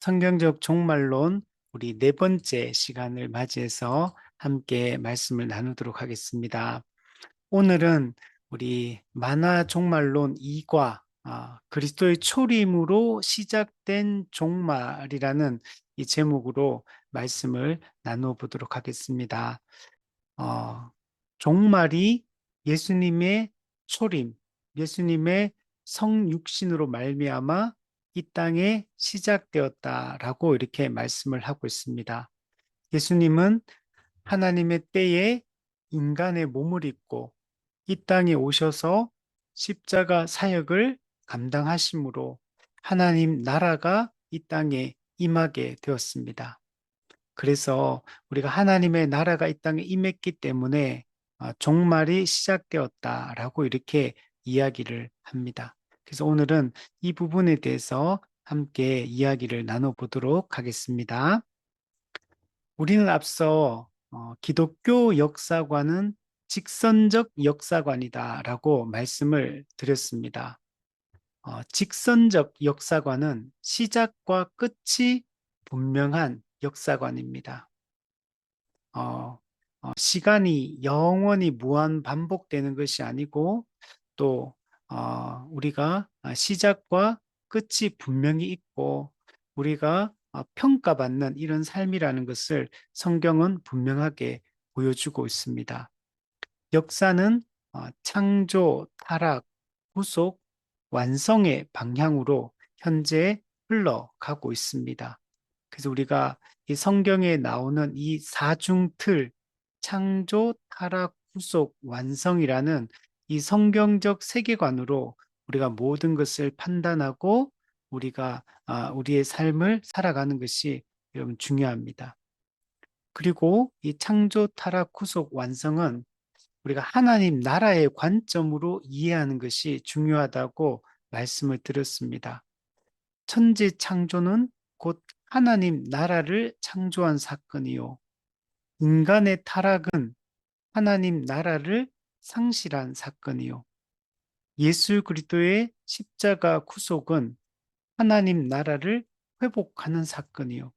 성경적 종말론 우리 네 번째 시간을 맞이해서 함께 말씀을 나누도록 하겠습니다. 오늘은 우리 만화 종말론 2과 그리스도의 초림으로 시작된 종말이라는 이 제목으로 말씀을 나누어 보도록 하겠습니다. 어, 종말이 예수님의 초림, 예수님의 성육신으로 말미암아 이 땅에 시작되었다라고 이렇게 말씀을 하고 있습니다. 예수님은 하나님의 때에 인간의 몸을 입고 이 땅에 오셔서 십자가 사역을 감당하심으로 하나님 나라가 이 땅에 임하게 되었습니다. 그래서 우리가 하나님의 나라가 이 땅에 임했기 때문에 종말이 시작되었다라고 이렇게 이야기를 합니다. 그래서 오늘은 이 부분에 대해서 함께 이야기를 나눠보도록 하겠습니다. 우리는 앞서 기독교 역사관은 직선적 역사관이다라고 말씀을 드렸습니다. 직선적 역사관은 시작과 끝이 분명한 역사관입니다. 어, 시간이 영원히 무한 반복되는 것이 아니고 또 우리가 시작과 끝이 분명히 있고 우리가 평가받는 이런 삶이라는 것을 성경은 분명하게 보여주고 있습니다. 역사는 창조, 타락, 구속, 완성의 방향으로 현재 흘러가고 있습니다. 그래서 우리가 이 성경에 나오는 이 사중틀, 창조, 타락, 구속, 완성이라는 이 성경적 세계관으로 우리가 모든 것을 판단하고 우리가 우리의 삶을 살아가는 것이 여러분 중요합니다. 그리고 이 창조, 타락, 구속, 완성은 우리가 하나님 나라의 관점으로 이해하는 것이 중요하다고 말씀을 드렸습니다. 천지 창조는 곧 하나님 나라를 창조한 사건이요. 인간의 타락은 하나님 나라를 상실한 사건이요. 예수 그리스도의 십자가 구속은 하나님 나라를 회복하는 사건이요.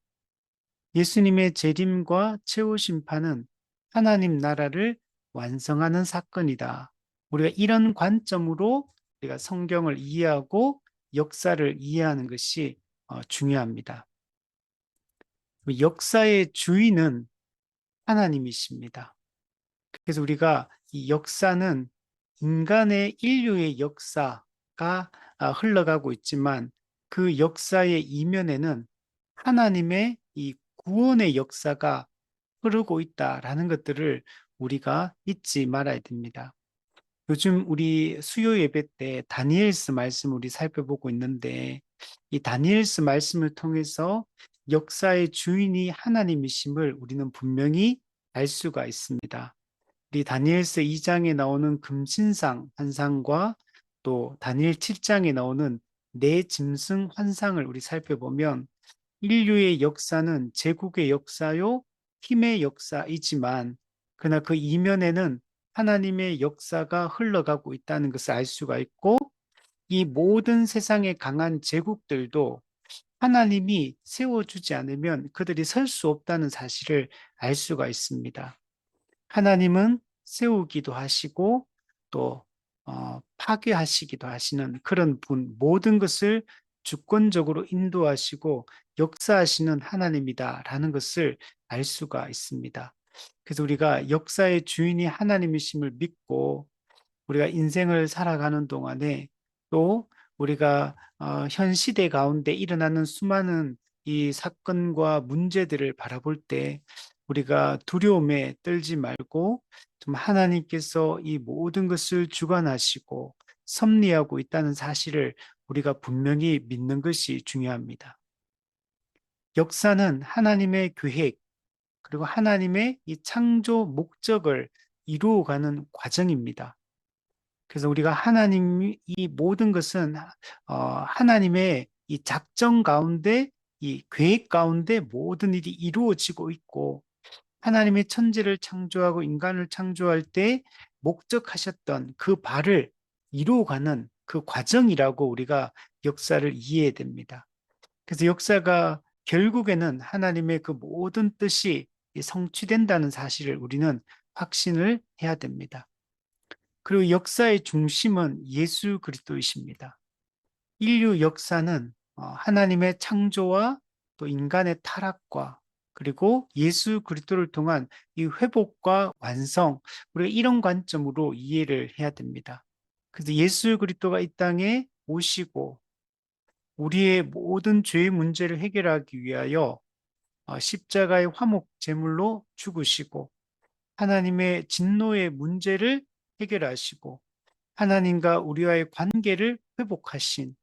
예수님의 재림과 최후 심판은 하나님 나라를 완성하는 사건이다. 우리가 이런 관점으로 우리가 성경을 이해하고 역사를 이해하는 것이 중요합니다. 역사의 주인은 하나님이십니다. 그래서 우리가 이 역사는 인간의 인류의 역사가 흘러가고 있지만 그 역사의 이면에는 하나님의 이 구원의 역사가 흐르고 있다라는 것들을 우리가 잊지 말아야 됩니다. 요즘 우리 수요 예배 때 다니엘스 말씀 우리 살펴보고 있는데 이 다니엘스 말씀을 통해서 역사의 주인이 하나님이심을 우리는 분명히 알 수가 있습니다. 우리 다니엘서 2장에 나오는 금신상 환상과 또 다니엘 7장에 나오는 네 짐승 환상을 우리 살펴보면 인류의 역사는 제국의 역사요, 힘의 역사이지만 그러나 그 이면에는 하나님의 역사가 흘러가고 있다는 것을 알 수가 있고 이 모든 세상의 강한 제국들도 하나님이 세워주지 않으면 그들이 설 수 없다는 사실을 알 수가 있습니다. 하나님은 세우기도 하시고 또 파괴하시기도 하시는 그런 분, 모든 것을 주권적으로 인도하시고 역사하시는 하나님이다라는 것을 알 수가 있습니다. 그래서 우리가 역사의 주인이 하나님이심을 믿고 우리가 인생을 살아가는 동안에 또 우리가 현 시대 가운데 일어나는 수많은 이 사건과 문제들을 바라볼 때 우리가 두려움에 떨지 말고 좀 하나님께서 이 모든 것을 주관하시고 섭리하고 있다는 사실을 우리가 분명히 믿는 것이 중요합니다. 역사는 하나님의 계획 그리고 하나님의 이 창조 목적을 이루어가는 과정입니다. 그래서 우리가 하나님이 이 모든 것은 하나님의 이 작정 가운데 이 계획 가운데 모든 일이 이루어지고 있고 하나님의 천지를 창조하고 인간을 창조할 때 목적하셨던 그 바를 이루어가는 그 과정이라고 우리가 역사를 이해해야 됩니다. 그래서 역사가 결국에는 하나님의 그 모든 뜻이 성취된다는 사실을 우리는 확신을 해야 됩니다. 그리고 역사의 중심은 예수 그리스도이십니다. 인류 역사는 하나님의 창조와 또 인간의 타락과 그리고 예수 그리스도를 통한 이 회복과 완성, 우리가 이런 관점으로 이해를 해야 됩니다. 그래서 예수 그리스도가 이 땅에 오시고 우리의 모든 죄의 문제를 해결하기 위하여 십자가의 화목 제물로 죽으시고 하나님의 진노의 문제를 해결하시고 하나님과 우리와의 관계를 회복하신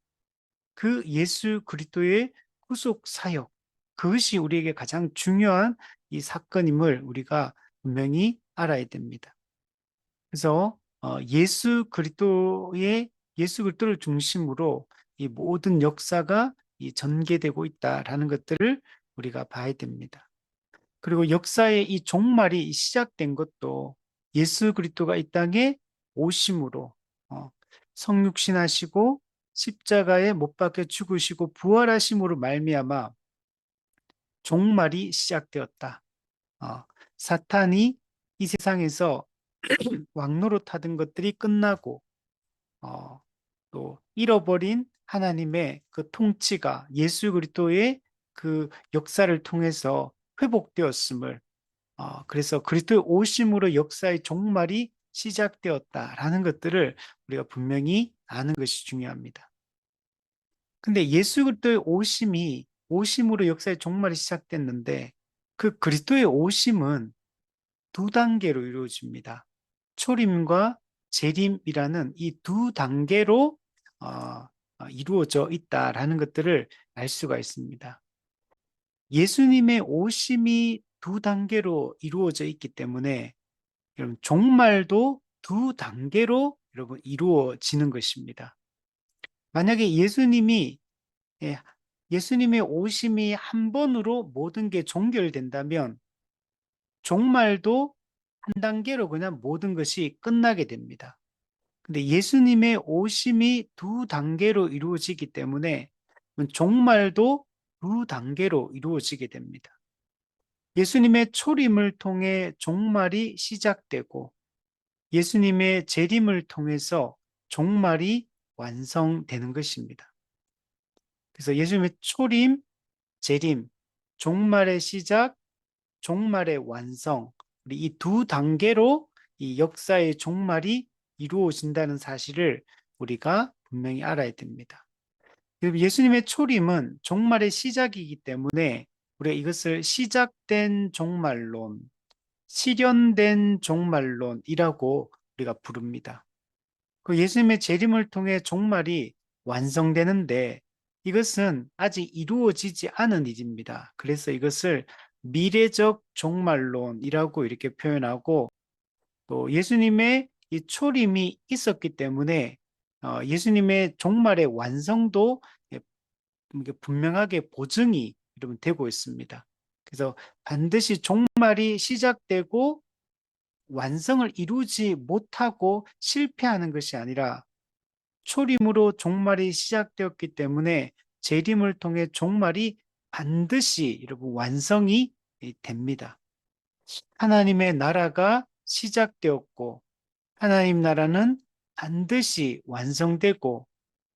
그 예수 그리스도의 구속 사역, 그것이 우리에게 가장 중요한 이 사건임을 우리가 분명히 알아야 됩니다. 그래서 예수 그리스도를 중심으로 이 모든 역사가 이 전개되고 있다라는 것들을 우리가 봐야 됩니다. 그리고 역사의 이 종말이 시작된 것도 예수 그리스도가 이 땅에 오심으로 성육신하시고 십자가에 못 박혀 죽으시고 부활하심으로 말미암아 종말이 시작되었다. 사탄이 이 세상에서 왕노릇하던 것들이 끝나고 또 잃어버린 하나님의 그 통치가 예수 그리스도의 그 역사를 통해서 회복되었음을 그래서 그리스도의 오심으로 역사의 종말이 시작되었다라는 것들을 우리가 분명히 아는 것이 중요합니다. 근데 예수 그리스도의 오심으로 역사의 종말이 시작됐는데 그 그리스도의 오심은 두 단계로 이루어집니다. 초림과 재림이라는 이 두 단계로 이루어져 있다라는 것들을 알 수가 있습니다. 예수님의 오심이 두 단계로 이루어져 있기 때문에 여러분 종말도 두 단계로 여러분 이루어지는 것입니다. 만약에 예, 예수님의 오심이 한 번으로 모든 게 종결된다면 종말도 한 단계로 그냥 모든 것이 끝나게 됩니다. 근데 예수님의 오심이 두 단계로 이루어지기 때문에 종말도 두 단계로 이루어지게 됩니다. 예수님의 초림을 통해 종말이 시작되고 예수님의 재림을 통해서 종말이 완성되는 것입니다. 그래서 예수님의 초림, 재림, 종말의 시작, 종말의 완성, 이 두 단계로 이 역사의 종말이 이루어진다는 사실을 우리가 분명히 알아야 됩니다. 예수님의 초림은 종말의 시작이기 때문에 우리가 이것을 시작된 종말론, 실현된 종말론이라고 우리가 부릅니다. 그 예수님의 재림을 통해 종말이 완성되는데 이것은 아직 이루어지지 않은 일입니다. 그래서 이것을 미래적 종말론이라고 이렇게 표현하고 또 예수님의 이 초림이 있었기 때문에 예수님의 종말의 완성도 분명하게 보증이 여러분 되고 있습니다. 그래서 반드시 종말이 시작되고 완성을 이루지 못하고 실패하는 것이 아니라 초림으로 종말이 시작되었기 때문에 재림을 통해 종말이 반드시 여러분 완성이 됩니다. 하나님의 나라가 시작되었고 하나님 나라는 반드시 완성되고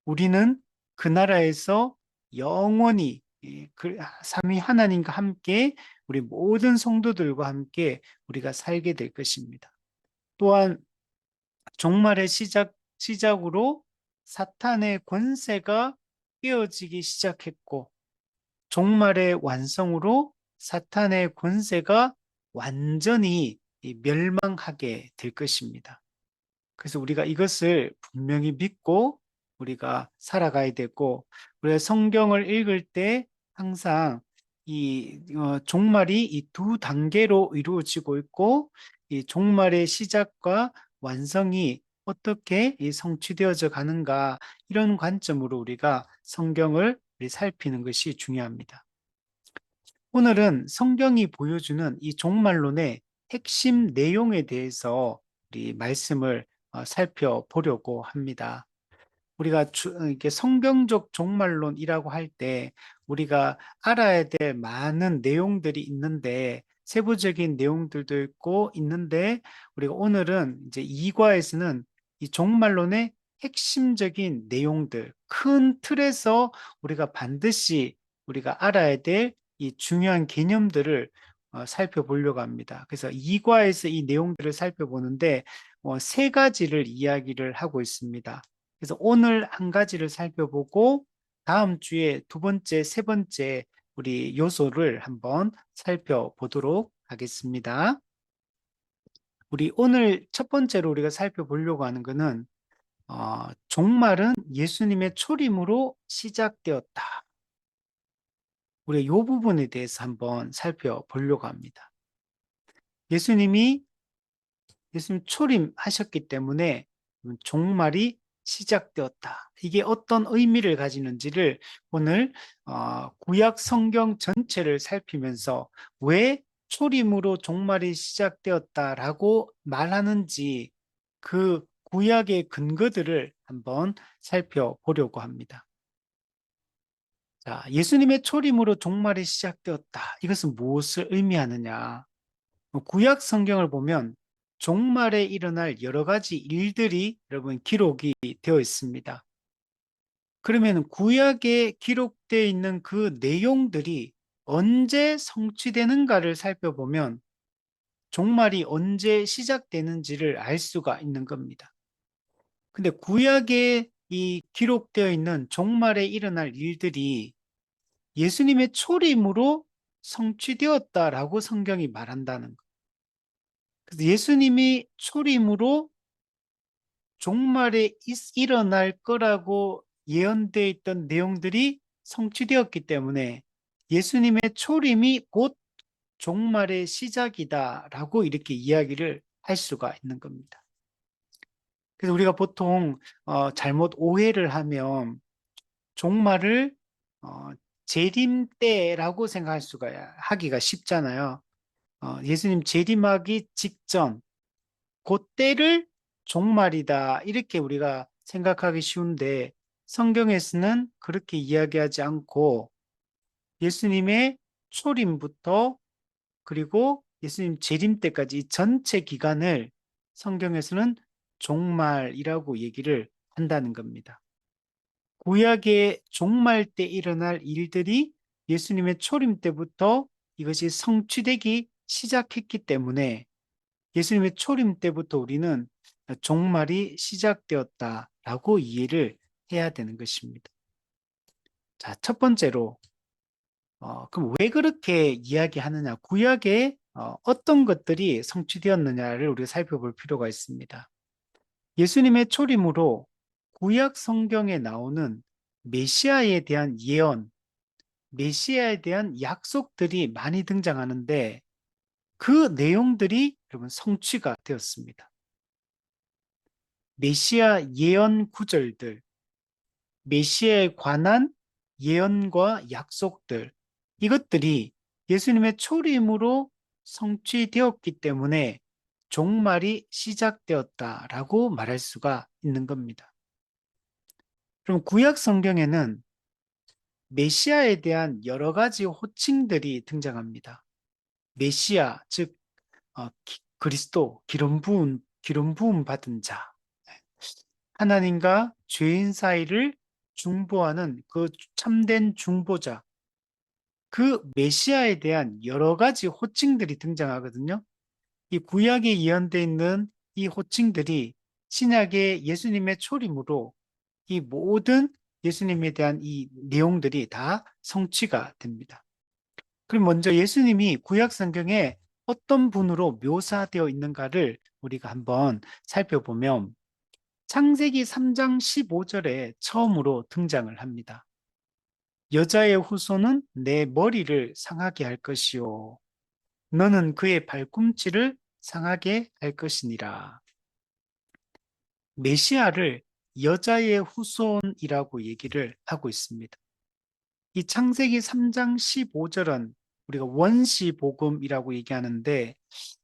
우리는 그 나라에서 영원히 삼위 하나님과 함께 우리 모든 성도들과 함께 우리가 살게 될 것입니다. 또한 종말의 시작으로 사탄의 권세가 깨어지기 시작했고 종말의 완성으로 사탄의 권세가 완전히 멸망하게 될 것입니다. 그래서 우리가 이것을 분명히 믿고 우리가 살아가야 되고 우리가 성경을 읽을 때 항상 이 종말이 이 두 단계로 이루어지고 있고 이 종말의 시작과 완성이 어떻게 성취되어져 가는가 이런 관점으로 우리가 성경을 살피는 것이 중요합니다. 오늘은 성경이 보여주는 이 종말론의 핵심 내용에 대해서 우리 말씀을 살펴보려고 합니다. 우리가 이게 성경적 종말론이라고 할 때 우리가 알아야 될 많은 내용들이 있는데 세부적인 내용들도 있고 있는데 우리가 오늘은 이제 2과에서는 이 종말론의 핵심적인 내용들, 큰 틀에서 우리가 반드시 우리가 알아야 될 이 중요한 개념들을 살펴보려고 합니다. 그래서 2과에서 이 내용들을 살펴보는데 세 가지를 이야기를 하고 있습니다. 그래서 오늘 한 가지를 살펴보고 다음 주에 두 번째, 세 번째 우리 요소를 한번 살펴보도록 하겠습니다. 우리 오늘 첫 번째로 우리가 살펴보려고 하는 것은 종말은 예수님의 초림으로 시작되었다. 우리가 이 부분에 대해서 한번 살펴보려고 합니다. 예수님 초림하셨기 때문에 종말이 시작되었다. 이게 어떤 의미를 가지는지를 오늘 구약 성경 전체를 살피면서 왜 초림으로 종말이 시작되었다라고 말하는지 그 구약의 근거들을 한번 살펴보려고 합니다. 자, 예수님의 초림으로 종말이 시작되었다. 이것은 무엇을 의미하느냐? 구약 성경을 보면 종말에 일어날 여러 가지 일들이 여러분 기록이 되어 있습니다. 그러면 구약에 기록되어 있는 그 내용들이 언제 성취되는가를 살펴보면 종말이 언제 시작되는지를 알 수가 있는 겁니다. 근데 구약에 이 기록되어 있는 종말에 일어날 일들이 예수님의 초림으로 성취되었다라고 성경이 말한다는 것. 그래서 예수님이 초림으로 종말에 일어날 거라고 예언되어 있던 내용들이 성취되었기 때문에 예수님의 초림이 곧 종말의 시작이다라고 이렇게 이야기를 할 수가 있는 겁니다. 그래서 우리가 보통 잘못 오해를 하면 종말을 어, 재림 때라고 생각할 수가 하기가 쉽잖아요. 예수님 재림하기 직전 그때를 종말이다 이렇게 우리가 생각하기 쉬운데 성경에서는 그렇게 이야기하지 않고 예수님의 초림부터 그리고 예수님 재림 때까지 이 전체 기간을 성경에서는 종말이라고 얘기를 한다는 겁니다. 구약의 종말 때 일어날 일들이 예수님의 초림 때부터 이것이 성취되기 시작했기 때문에 예수님의 초림 때부터 우리는 종말이 시작되었다라고 이해를 해야 되는 것입니다. 자, 첫 번째로 그럼 왜 그렇게 이야기하느냐? 구약에 어떤 것들이 성취되었느냐를 우리가 살펴볼 필요가 있습니다. 예수님의 초림으로 구약 성경에 나오는 메시아에 대한 예언, 메시아에 대한 약속들이 많이 등장하는데 그 내용들이 여러분 성취가 되었습니다. 메시아 예언 구절들, 메시아에 관한 예언과 약속들, 이것들이 예수님의 초림으로 성취되었기 때문에 종말이 시작되었다라고 말할 수가 있는 겁니다. 그럼 구약 성경에는 메시아에 대한 여러 가지 호칭들이 등장합니다. 메시아, 즉 그리스도, 기름 부음 받은 자, 하나님과 죄인 사이를 중보하는 그 참된 중보자, 그 메시아에 대한 여러 가지 호칭들이 등장하거든요. 이 구약에 예언되어 있는 이 호칭들이 신약의 예수님의 초림으로 이 모든 예수님에 대한 이 내용들이 다 성취가 됩니다. 그럼 먼저 예수님이 구약 성경에 어떤 분으로 묘사되어 있는가를 우리가 한번 살펴보면 창세기 3장 15절에 처음으로 등장을 합니다. 여자의 후손은 내 머리를 상하게 할 것이요. 너는 그의 발꿈치를 상하게 할 것이니라. 메시아를 여자의 후손이라고 얘기를 하고 있습니다. 이 창세기 3장 15절은 우리가 원시복음이라고 얘기하는데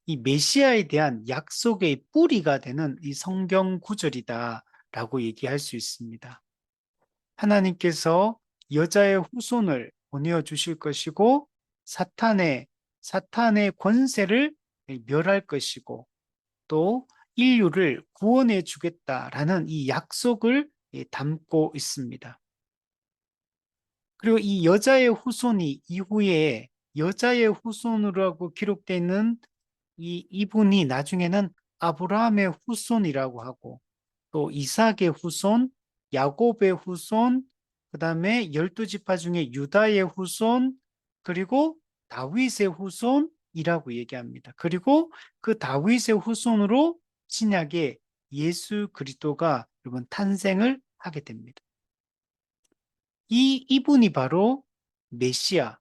이 메시아에 대한 약속의 뿌리가 되는 이 성경 구절이다 라고 얘기할 수 있습니다. 하나님께서 여자의 후손을 보내어 주실 것이고 사탄의 권세를 멸할 것이고 또 인류를 구원해 주겠다라는 이 약속을 담고 있습니다. 그리고 이 여자의 후손이 이후에 여자의 후손으로 기록되어 있는 이분이 나중에는 아브라함의 후손이라고 하고 또 이삭의 후손, 야곱의 후손, 그다음에 12지파 중에 유다의 후손, 그리고 다윗의 후손이라고 얘기합니다. 그리고 그 다윗의 후손으로 신약에 예수 그리스도가 여러분 탄생을 하게 됩니다. 이분이 바로 메시아,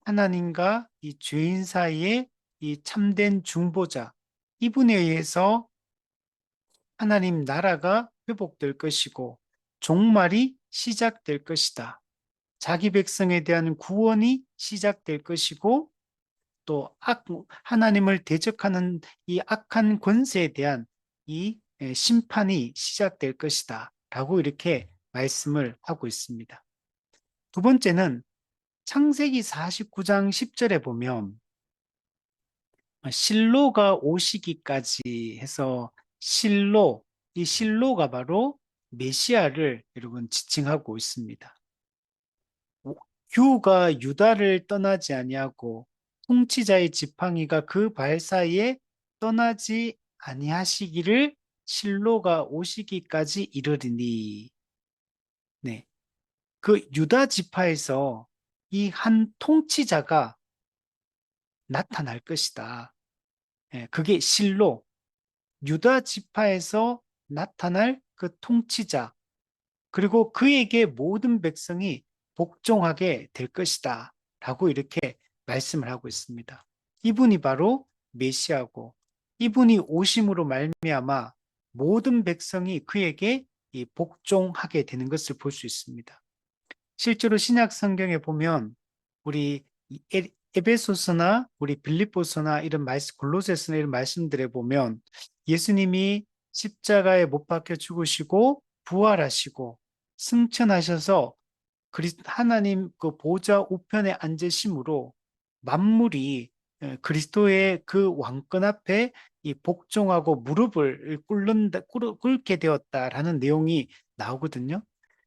하나님과 이 죄인 사이의 이 참된 중보자, 이분에 의해서 하나님 나라가 회복될 것이고 종말이 시작될 것이다. 자기 백성에 대한 구원이 시작될 것이고 또 하나님을 대적하는 이 악한 권세에 대한 이 심판이 시작될 것이다. 라고 이렇게 말씀을 하고 있습니다. 두 번째는 창세기 49장 10절에 보면 실로가 오시기까지 해서 이 실로가 바로 메시아를 여러분 지칭하고 있습니다. 규가 유다를 떠나지 아니하고 통치자의 지팡이가 그 발 사이에 떠나지 아니하시기를 실로가 오시기까지 이르리니. 네. 그 유다 지파에서 이 한 통치자가 나타날 것이다. 그게 실로, 유다 지파에서 나타날 그 통치자, 그리고 그에게 모든 백성이 복종하게 될 것이다. 라고 이렇게 말씀을 하고 있습니다. 이분이 바로 메시아고 이분이 오심으로 말미암아 모든 백성이 그에게 복종하게 되는 것을 볼 수 있습니다. 실제로 신약 성경에 보면 우리 에베소서나 우리 빌립보서나 이런 말씀, 골로새서나 이런 말씀들에 보면 예수님이 십자가에 못 박혀 죽으시고 부활하시고 승천하셔서 하나님 그 보좌 우편에 앉으심으로 만물이 그리스도의 그 왕권 앞에 이 복종하고 무릎을 꿇게 되었다라는 내용이 나오거든요.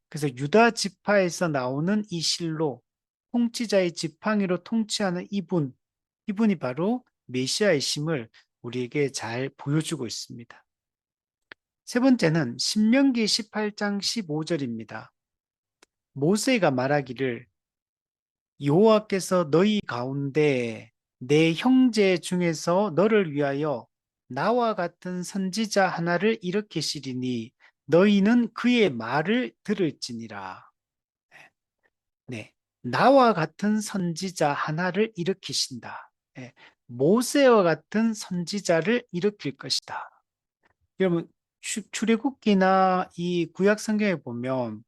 그래서 유다 지파에서 나오는 이 실로 통치자의 지팡이로 통치하는 이분이 바로 메시아이심을 우리에게 잘 보여주고 있습니다. 세 번째는 신명기 18장 15절입니다. 모세가 말하기를 여호와께서 너희 가운데 내 형제 중에서 너를 위하여 나와 같은 선지자 하나를 일으키시리니 너희는 그의 말을 들을지니라. 네, 나와 같은 선지자 하나를 일으키신다. 네, 모세와 같은 선지자를 일으킬 것이다. 여러분 출애굽기나 이 구약 성경에 보면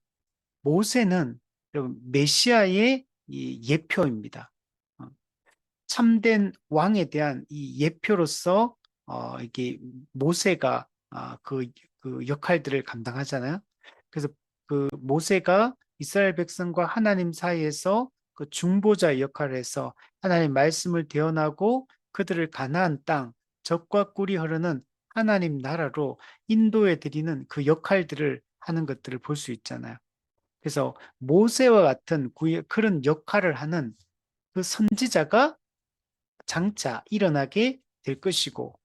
모세는 여러분 메시아의 이 예표입니다. 참된 왕에 대한 이 예표로서 이게 모세가 그 역할들을 감당하잖아요. 그래서 그 모세가 이스라엘 백성과 하나님 사이에서 그 중보자 역할을 해서 하나님 말씀을 대언하고 그들을 가나안 땅 젖과 꿀이 흐르는 하나님 나라로 인도해 드리는 그 역할들을 하는 것들을 볼 수 있잖아요. 그래서 모세와 같은 그런 역할을 하는 그 선지자가 장차 일어나게 될 것이고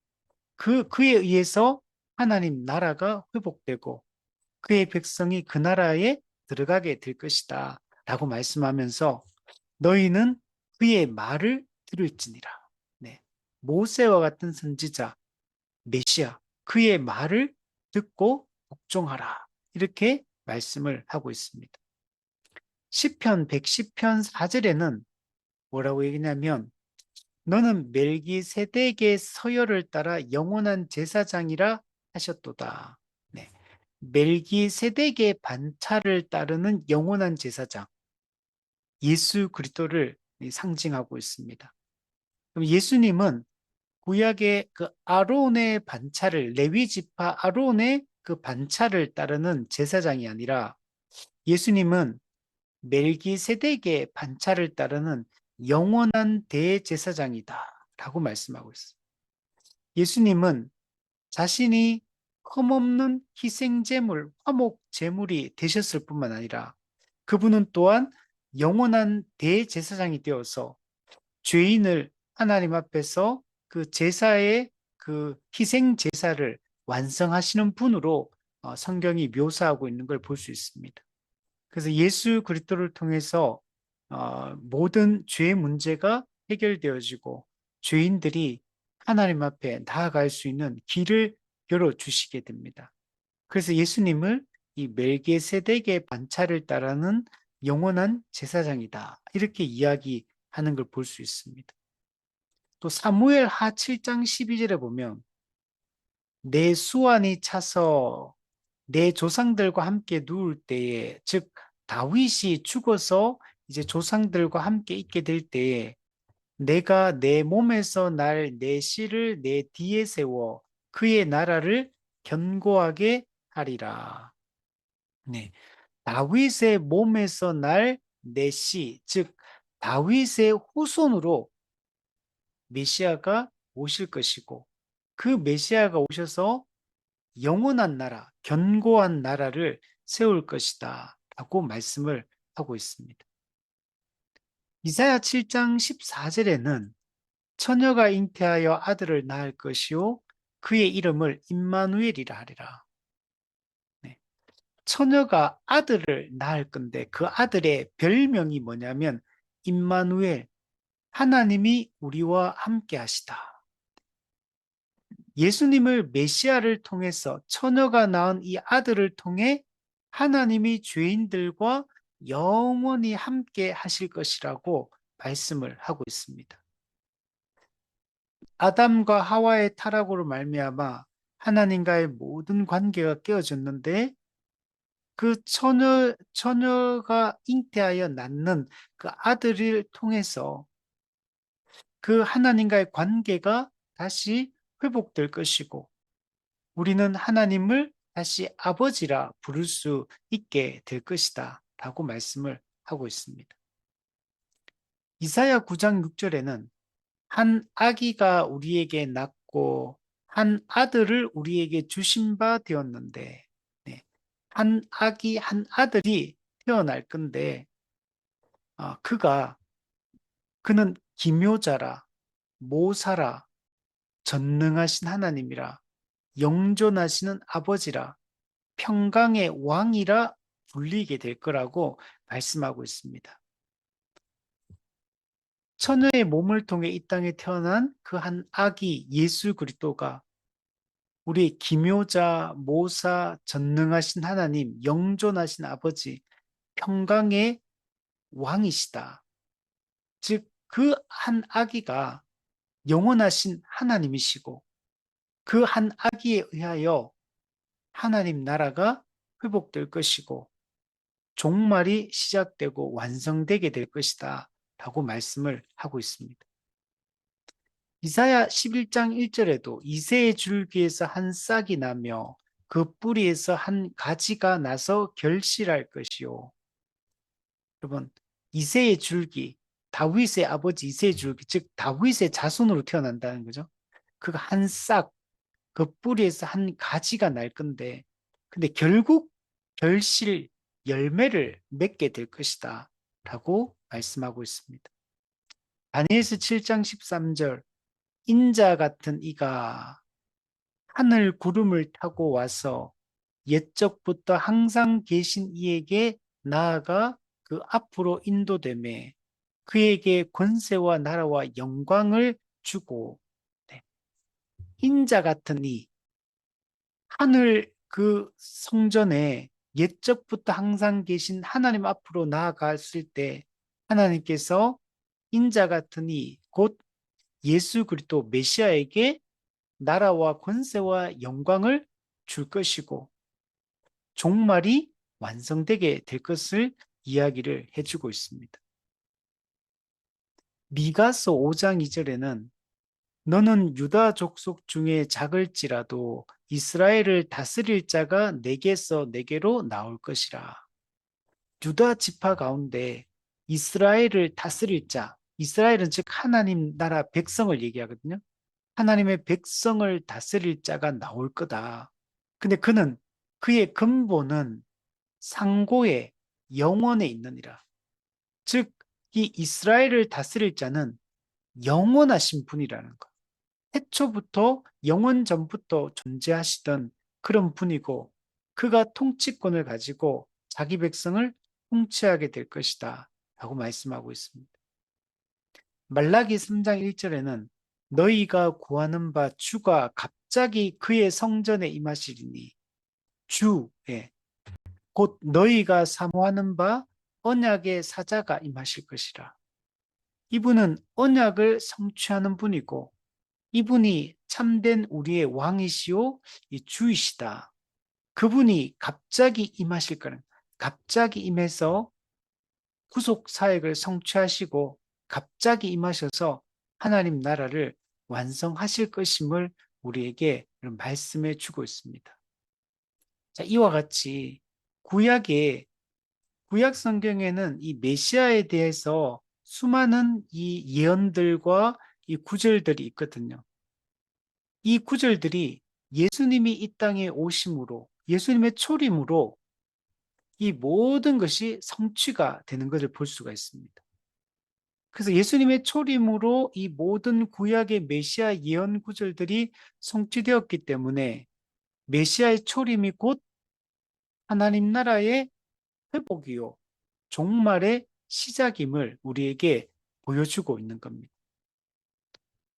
그에 의해서 하나님 나라가 회복되고 그의 백성이 그 나라에 들어가게 될 것이다 라고 말씀하면서 너희는 그의 말을 들을지니라. 네. 모세와 같은 선지자 메시아 그의 말을 듣고 복종하라 이렇게 말씀을 하고 있습니다. 시편 110편 4절에는 뭐라고 얘기냐면 너는 멜기세덱의 서열을 따라 영원한 제사장이라 하셨도다. 네. 멜기세덱의 반차를 따르는 영원한 제사장 예수 그리스도를 상징하고 있습니다. 그럼 예수님은 구약의 그 아론의 반차를 레위 지파 아론의 그 반차를 따르는 제사장이 아니라 예수님은 멜기세덱의 반차를 따르는 영원한 대제사장이다 라고 말씀하고 있어요. 예수님은 자신이 흠없는 희생제물, 화목제물이 되셨을 뿐만 아니라 그분은 또한 영원한 대제사장이 되어서 죄인을 하나님 앞에서 그 제사의 그 희생 제사를 완성하시는 분으로 성경이 묘사하고 있는 걸 볼 수 있습니다. 그래서 예수 그리스도를 통해서 모든 죄 문제가 해결되어지고 죄인들이 하나님 앞에 나아갈 수 있는 길을 열어주시게 됩니다. 그래서 예수님을 이 멜기세덱의 반차를 따르는 영원한 제사장이다. 이렇게 이야기하는 걸 볼 수 있습니다. 또 사무엘 하 7장 12절에 보면 내 수완이 차서 내 조상들과 함께 누울 때에, 즉 다윗이 죽어서 이제 조상들과 함께 있게 될 때에 내가 내 몸에서 날 내 씨를 내 뒤에 세워 그의 나라를 견고하게 하리라. 네, 다윗의 몸에서 날 내 씨, 즉 다윗의 후손으로 메시아가 오실 것이고 그 메시아가 오셔서 영원한 나라, 견고한 나라를 세울 것이다 라고 말씀을 하고 있습니다. 이사야 7장 14절에는 처녀가 잉태하여 아들을 낳을 것이요 그의 이름을 임마누엘이라 하리라. 네. 처녀가 아들을 낳을 건데 그 아들의 별명이 뭐냐면 임마누엘, 하나님이 우리와 함께 하시다. 예수님을 메시아를 통해서 처녀가 낳은 이 아들을 통해 하나님이 죄인들과 영원히 함께 하실 것이라고 말씀을 하고 있습니다. 아담과 하와의 타락으로 말미암아 하나님과의 모든 관계가 깨어졌는데 그 처녀가 잉태하여 낳는 그 아들을 통해서 그 하나님과의 관계가 다시 회복될 것이고 우리는 하나님을 다시 아버지라 부를 수 있게 될 것이다 라고 말씀을 하고 있습니다. 이사야 9장 6절에는 한 아기가 우리에게 낳고 한 아들을 우리에게 주신 바 되었는데 네. 한 아기 한 아들이 태어날 건데 그는 기묘자라 모사라 전능하신 하나님이라 영존하시는 아버지라 평강의 왕이라 불리게 될 거라고 말씀하고 있습니다. 처녀의 몸을 통해 이 땅에 태어난 그 한 아기 예수 그리스도가 우리의 기묘자, 모사, 전능하신 하나님, 영존하신 아버지, 평강의 왕이시다. 즉, 그 한 아기가 영원하신 하나님이시고 그 한 아기에 의하여 하나님 나라가 회복될 것이고 종말이 시작되고 완성되게 될 것이다 라고 말씀을 하고 있습니다. 이사야 11장 1절에도 이새의 줄기에서 한 싹이 나며 그 뿌리에서 한 가지가 나서 결실할 것이요. 여러분, 이새의 줄기, 다윗의 아버지 이새의 줄기, 즉 다윗의 자손으로 태어난다는 거죠. 그 한 싹, 그 뿌리에서 한 가지가 날 건데 근데 결국 결실, 열매를 맺게 될 것이다 라고 말씀하고 있습니다. 다니엘서 7장 13절 인자 같은 이가 하늘 구름을 타고 와서 옛적부터 항상 계신 이에게 나아가 그 앞으로 인도되매 그에게 권세와 나라와 영광을 주고 네. 인자 같은 이 하늘 그 성전에 옛적부터 항상 계신 하나님 앞으로 나아갔을 때 하나님께서 인자 같은 이 곧 예수 그리스도 메시아에게 나라와 권세와 영광을 줄 것이고 종말이 완성되게 될 것을 이야기를 해주고 있습니다. 미가서 5장 2절에는 너는 유다 족속 중에 작을지라도 이스라엘을 다스릴 자가 내게서 내게로 나올 것이라. 유다 지파 가운데 이스라엘을 다스릴 자, 이스라엘은 즉 하나님 나라 백성을 얘기하거든요. 하나님의 백성을 다스릴 자가 나올 거다. 근데 그는 그의 근본은 상고의 영원에 있느니라. 즉, 이 이스라엘을 다스릴 자는 영원하신 분이라는 것. 태초부터 영원 전부터 존재하시던 그런 분이고 그가 통치권을 가지고 자기 백성을 통치하게 될 것이다 라고 말씀하고 있습니다. 말라기 3장 1절에는 너희가 구하는 바 주가 갑자기 그의 성전에 임하시리니 주에 곧 너희가 사모하는 바 언약의 사자가 임하실 것이라. 이분은 언약을 성취하는 분이고 이분이 참된 우리의 왕이시오 이 주이시다. 그분이 갑자기 임하실 거는 갑자기 임해서 구속 사역을 성취하시고 갑자기 임하셔서 하나님 나라를 완성하실 것임을 우리에게 말씀해 주고 있습니다. 자, 이와 같이 구약 성경에는 이 메시아에 대해서 수많은 이 예언들과 이 구절들이 있거든요. 이 구절들이 예수님이 이 땅에 오심으로 예수님의 초림으로 이 모든 것이 성취가 되는 것을 볼 수가 있습니다. 그래서 예수님의 초림으로 이 모든 구약의 메시아 예언 구절들이 성취되었기 때문에 메시아의 초림이 곧 하나님 나라의 회복이요 종말의 시작임을 우리에게 보여주고 있는 겁니다.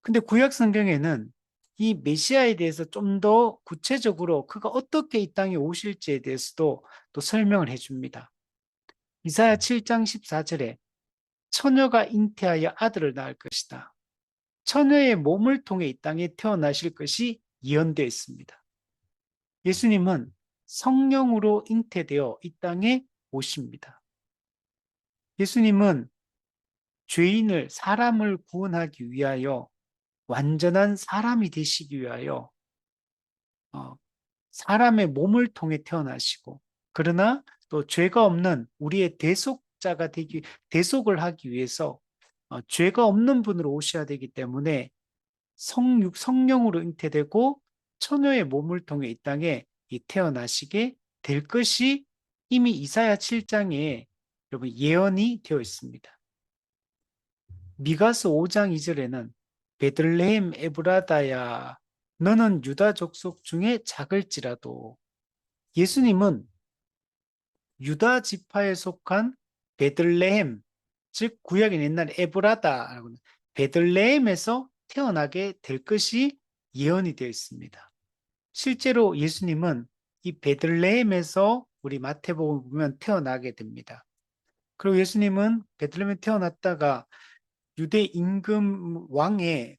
근데 구약 성경에는 이 메시아에 대해서 좀 더 구체적으로 그가 어떻게 이 땅에 오실지에 대해서도 또 설명을 해줍니다. 이사야 7장 14절에 처녀가 잉태하여 아들을 낳을 것이다. 처녀의 몸을 통해 이 땅에 태어나실 것이 예언되어 있습니다. 예수님은 성령으로 잉태되어 이 땅에 오십니다. 예수님은 죄인을 사람을 구원하기 위하여 완전한 사람이 되시기 위하여 사람의 몸을 통해 태어나시고 그러나 또 죄가 없는 우리의 대속을 하기 위해서 죄가 없는 분으로 오셔야 되기 때문에 성령으로 잉태되고 처녀의 몸을 통해 이 땅에 태어나시게 될 것이 이미 이사야 7장에 여러분 예언이 되어 있습니다. 미가서 5장 2절에는 베들레헴 에브라다야 너는 유다 족속 중에 작을지라도 예수님은 유다 지파에 속한 베들레헴 즉 구약의 옛날 에브라다 베들레헴에서 태어나게 될 것이 예언이 되어 있습니다. 실제로 예수님은 이 베들레헴에서 우리 마태복음 보면 태어나게 됩니다. 그리고 예수님은 베들레헴에 태어났다가 유대 임금 왕의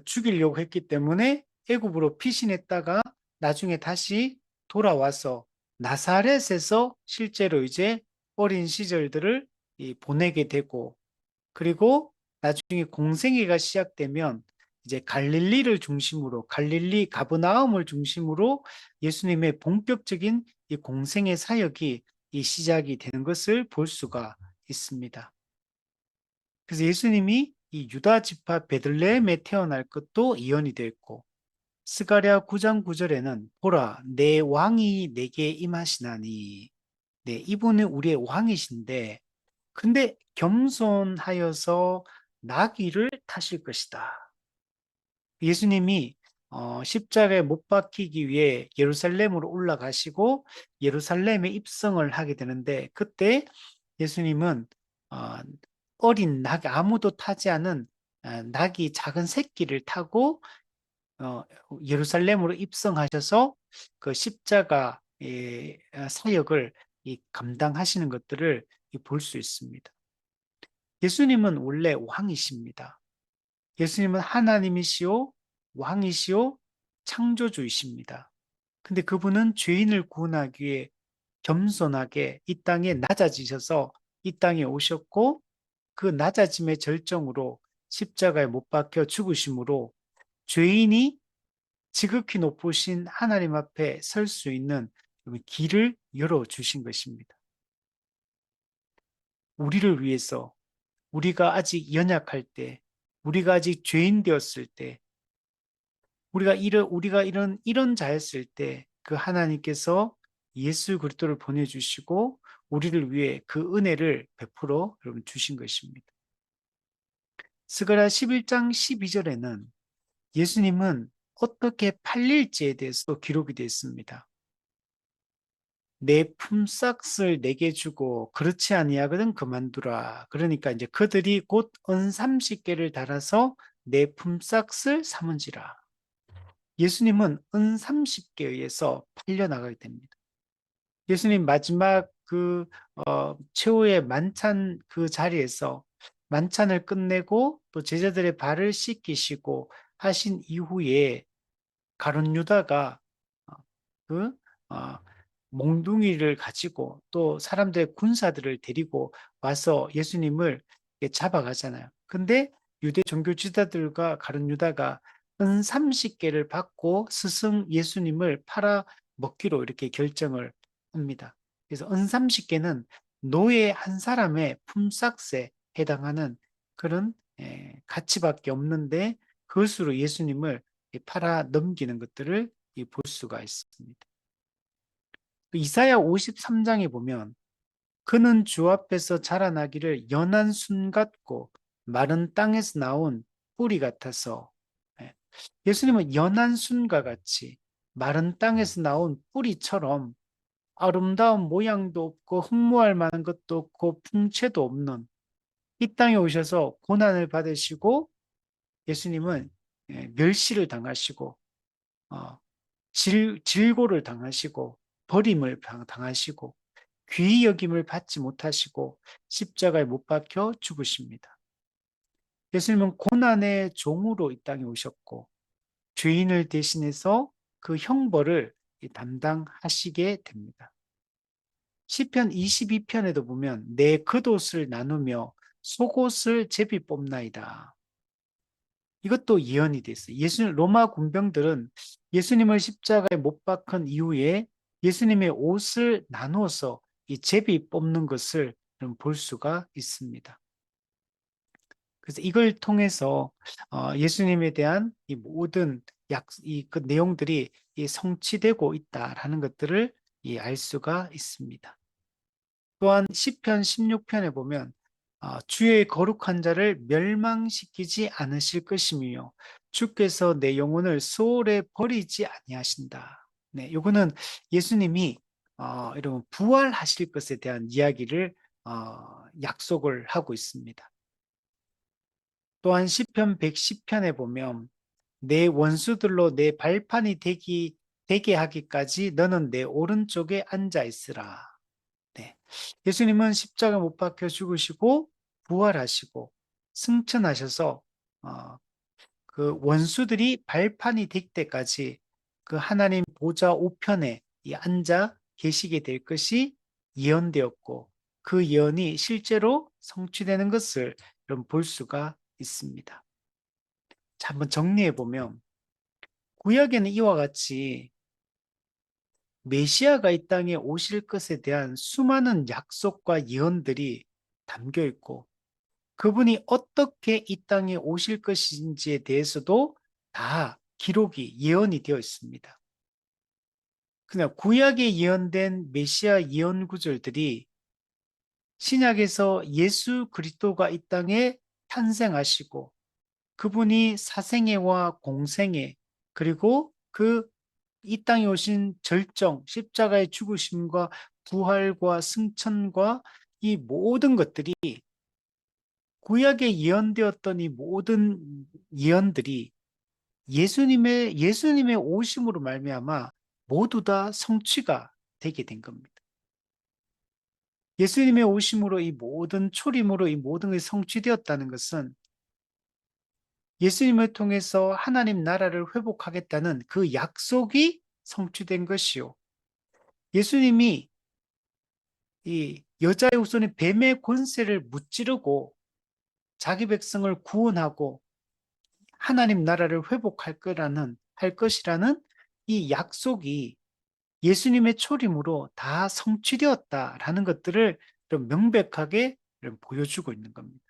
죽이려고 했기 때문에 애굽으로 피신했다가 나중에 다시 돌아와서 나사렛에서 실제로 이제 어린 시절들을 보내게 되고 그리고 나중에 공생애가 시작되면 이제 갈릴리 가버나움을 중심으로 예수님의 본격적인 이 공생애 사역이 시작이 되는 것을 볼 수가 있습니다. 그래서 예수님이 이 유다 지파 베들레헴에 태어날 것도 예언이 되어 있고 스가랴 9장 9절에는 보라 내 왕이 내게 임하시나니 네, 이분은 우리의 왕이신데 근데 겸손하여서 나귀를 타실 것이다. 예수님이 십자가에 못 박히기 위해 예루살렘으로 올라가시고 예루살렘에 입성을 하게 되는데 그때 예수님은 어, 어린 낙 아무도 타지 않은 낙이 작은 새끼를 타고 예루살렘으로 입성하셔서 그 십자가 사역을 감당하시는 것들을 볼 수 있습니다. 예수님은 원래 왕이십니다. 예수님은 하나님이시오, 왕이시오, 창조주이십니다. 근데 그분은 죄인을 구원하기 위해 겸손하게 이 땅에 낮아지셔서 이 땅에 오셨고 그 낮아짐의 절정으로 십자가에 못 박혀 죽으심으로 죄인이 지극히 높으신 하나님 앞에 설 수 있는 길을 열어주신 것입니다. 우리를 위해서, 우리가 아직 연약할 때, 우리가 아직 죄인 되었을 때, 우리가 이런 자였을 때 그 하나님께서 예수 그리스도를 보내주시고 우리를 위해 그 은혜를 베풀어 여러분 주신 것입니다. 스가랴 11장 12절에는 예수님은 어떻게 팔릴지에 대해서 기록이 되어 있습니다. 내 품삯을 내게 주고 그렇지 아니하거든 그만두라. 그러니까 이제 그들이 곧 은 30개를 달아서 내 품삯을 삼은지라. 예수님은 은 30개에 의해서 팔려나가게 됩니다. 예수님 마지막 최후의 만찬 그 자리에서 만찬을 끝내고 또 제자들의 발을 씻기시고 하신 이후에 가룟 유다가 어, 그 어, 몽둥이를 가지고 또 사람들의 군사들을 데리고 와서 예수님을 잡아가잖아요. 근데 유대 종교 지도자들과 가룟 유다가 은 30개를 받고 스승 예수님을 팔아 먹기로 이렇게 결정을 합니다. 그래서 은 30개는 노예 한 사람의 품삯에 해당하는 그런 가치밖에 없는데 그것으로 예수님을 팔아 넘기는 것들을 볼 수가 있습니다. 이사야 53장에 보면 그는 주 앞에서 자라나기를 연한 순 같고 마른 땅에서 나온 뿌리 같아서 예수님은 연한 순과 같이 마른 땅에서 나온 뿌리처럼 아름다운 모양도 없고 흠모할 만한 것도 없고 풍채도 없는 이 땅에 오셔서 고난을 받으시고 예수님은 멸시를 당하시고 어, 질고를 당하시고 버림을 당하시고 귀히 여김을 받지 못하시고 십자가에 못 박혀 죽으십니다. 예수님은 고난의 종으로 이 땅에 오셨고 죄인을 대신해서 그 형벌을 담당하시게 됩니다. 시편 22편에도 보면 내 겉옷을 나누며 속옷을 제비 뽑나이다. 이것도 예언이 됐어요. 로마 군병들은 예수님을 십자가에 못 박은 이후에 예수님의 옷을 나누어서 이 제비 뽑는 것을 볼 수가 있습니다. 그래서 이걸 통해서 예수님에 대한 이 모든 그 내용들이 성취되고 있다라는 것들을 알 수가 있습니다. 또한 시편 16편에 보면 주의 거룩한 자를 멸망시키지 않으실 것이며 주께서 내 영혼을 소홀에 버리지 아니하신다. 네, 이거는 예수님이 여러분 부활하실 것에 대한 이야기를 약속을 하고 있습니다. 또한 시편 110편에 보면 내 원수들로 내 발판이 되게 하기까지 너는 내 오른쪽에 앉아 있으라. 네. 예수님은 십자가 못 박혀 죽으시고 부활하시고 승천하셔서 어, 그 원수들이 발판이 될 때까지 그 하나님 보좌 우편에 앉아 계시게 될 것이 예언되었고 그 예언이 실제로 성취되는 것을 볼 수가 있습니다. 자, 한번 정리해 보면 구약에는 이와 같이 메시아가 이 땅에 오실 것에 대한 수많은 약속과 예언들이 담겨 있고 그분이 어떻게 이 땅에 오실 것인지에 대해서도 다 기록이 예언이 되어 있습니다. 그냥 구약에 예언된 메시아 예언 구절들이 신약에서 예수 그리스도가 이 땅에 탄생하시고 그분이 사생애와 공생애 그리고 그 이 땅에 오신 절정, 십자가의 죽으심과 부활과 승천과 이 모든 것들이 구약에 예언되었던 이 모든 예언들이 예수님의 오심으로 말미암아 모두 다 성취가 되게 된 겁니다. 예수님의 오심으로 이 모든 초림으로 이 모든 것이 성취되었다는 것은 예수님을 통해서 하나님 나라를 회복하겠다는 그 약속이 성취된 것이요. 예수님이 이 여자의 후손이 뱀의 권세를 무찌르고 자기 백성을 구원하고 하나님 나라를 회복할 거라는 할 것이라는 이 약속이 예수님의 초림으로 다 성취되었다라는 것들을 좀 명백하게 좀 보여주고 있는 겁니다.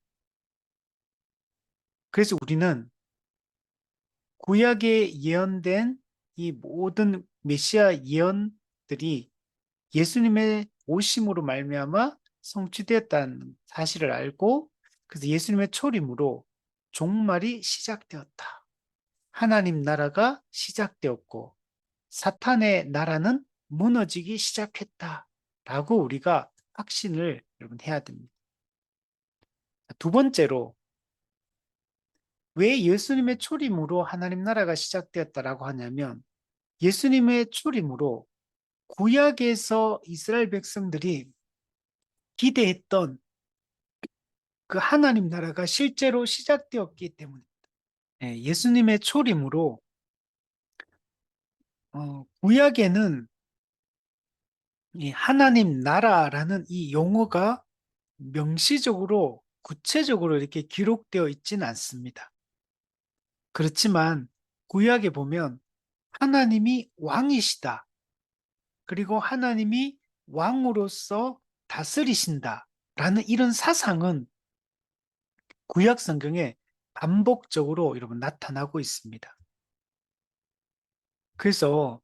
그래서 우리는 구약에 예언된 이 모든 메시아 예언들이 예수님의 오심으로 말미암아 성취되었다는 사실을 알고, 그래서 예수님의 초림으로 종말이 시작되었다. 하나님 나라가 시작되었고 사탄의 나라는 무너지기 시작했다라고 우리가 확신을 여러분 해야 됩니다. 두 번째로, 왜 예수님의 초림으로 하나님 나라가 시작되었다라고 하냐면, 예수님의 초림으로 구약에서 이스라엘 백성들이 기대했던 그 하나님 나라가 실제로 시작되었기 때문에, 예수님의 초림으로 구약에는 이 하나님 나라라는 이 용어가 명시적으로 구체적으로 이렇게 기록되어 있지는 않습니다. 그렇지만 구약에 보면 하나님이 왕이시다, 그리고 하나님이 왕으로서 다스리신다라는 이런 사상은 구약 성경에 반복적으로 여러분 나타나고 있습니다. 그래서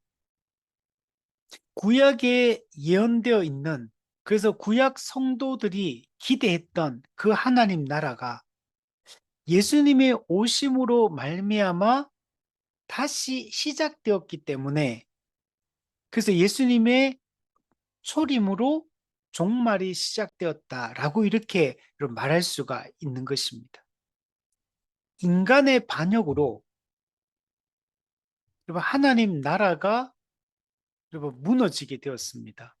구약에 예언되어 있는, 그래서 구약 성도들이 기대했던 그 하나님 나라가 예수님의 오심으로 말미암아 다시 시작되었기 때문에, 그래서 예수님의 초림으로 종말이 시작되었다라고 이렇게 말할 수가 있는 것입니다. 인간의 반역으로 하나님 나라가 무너지게 되었습니다.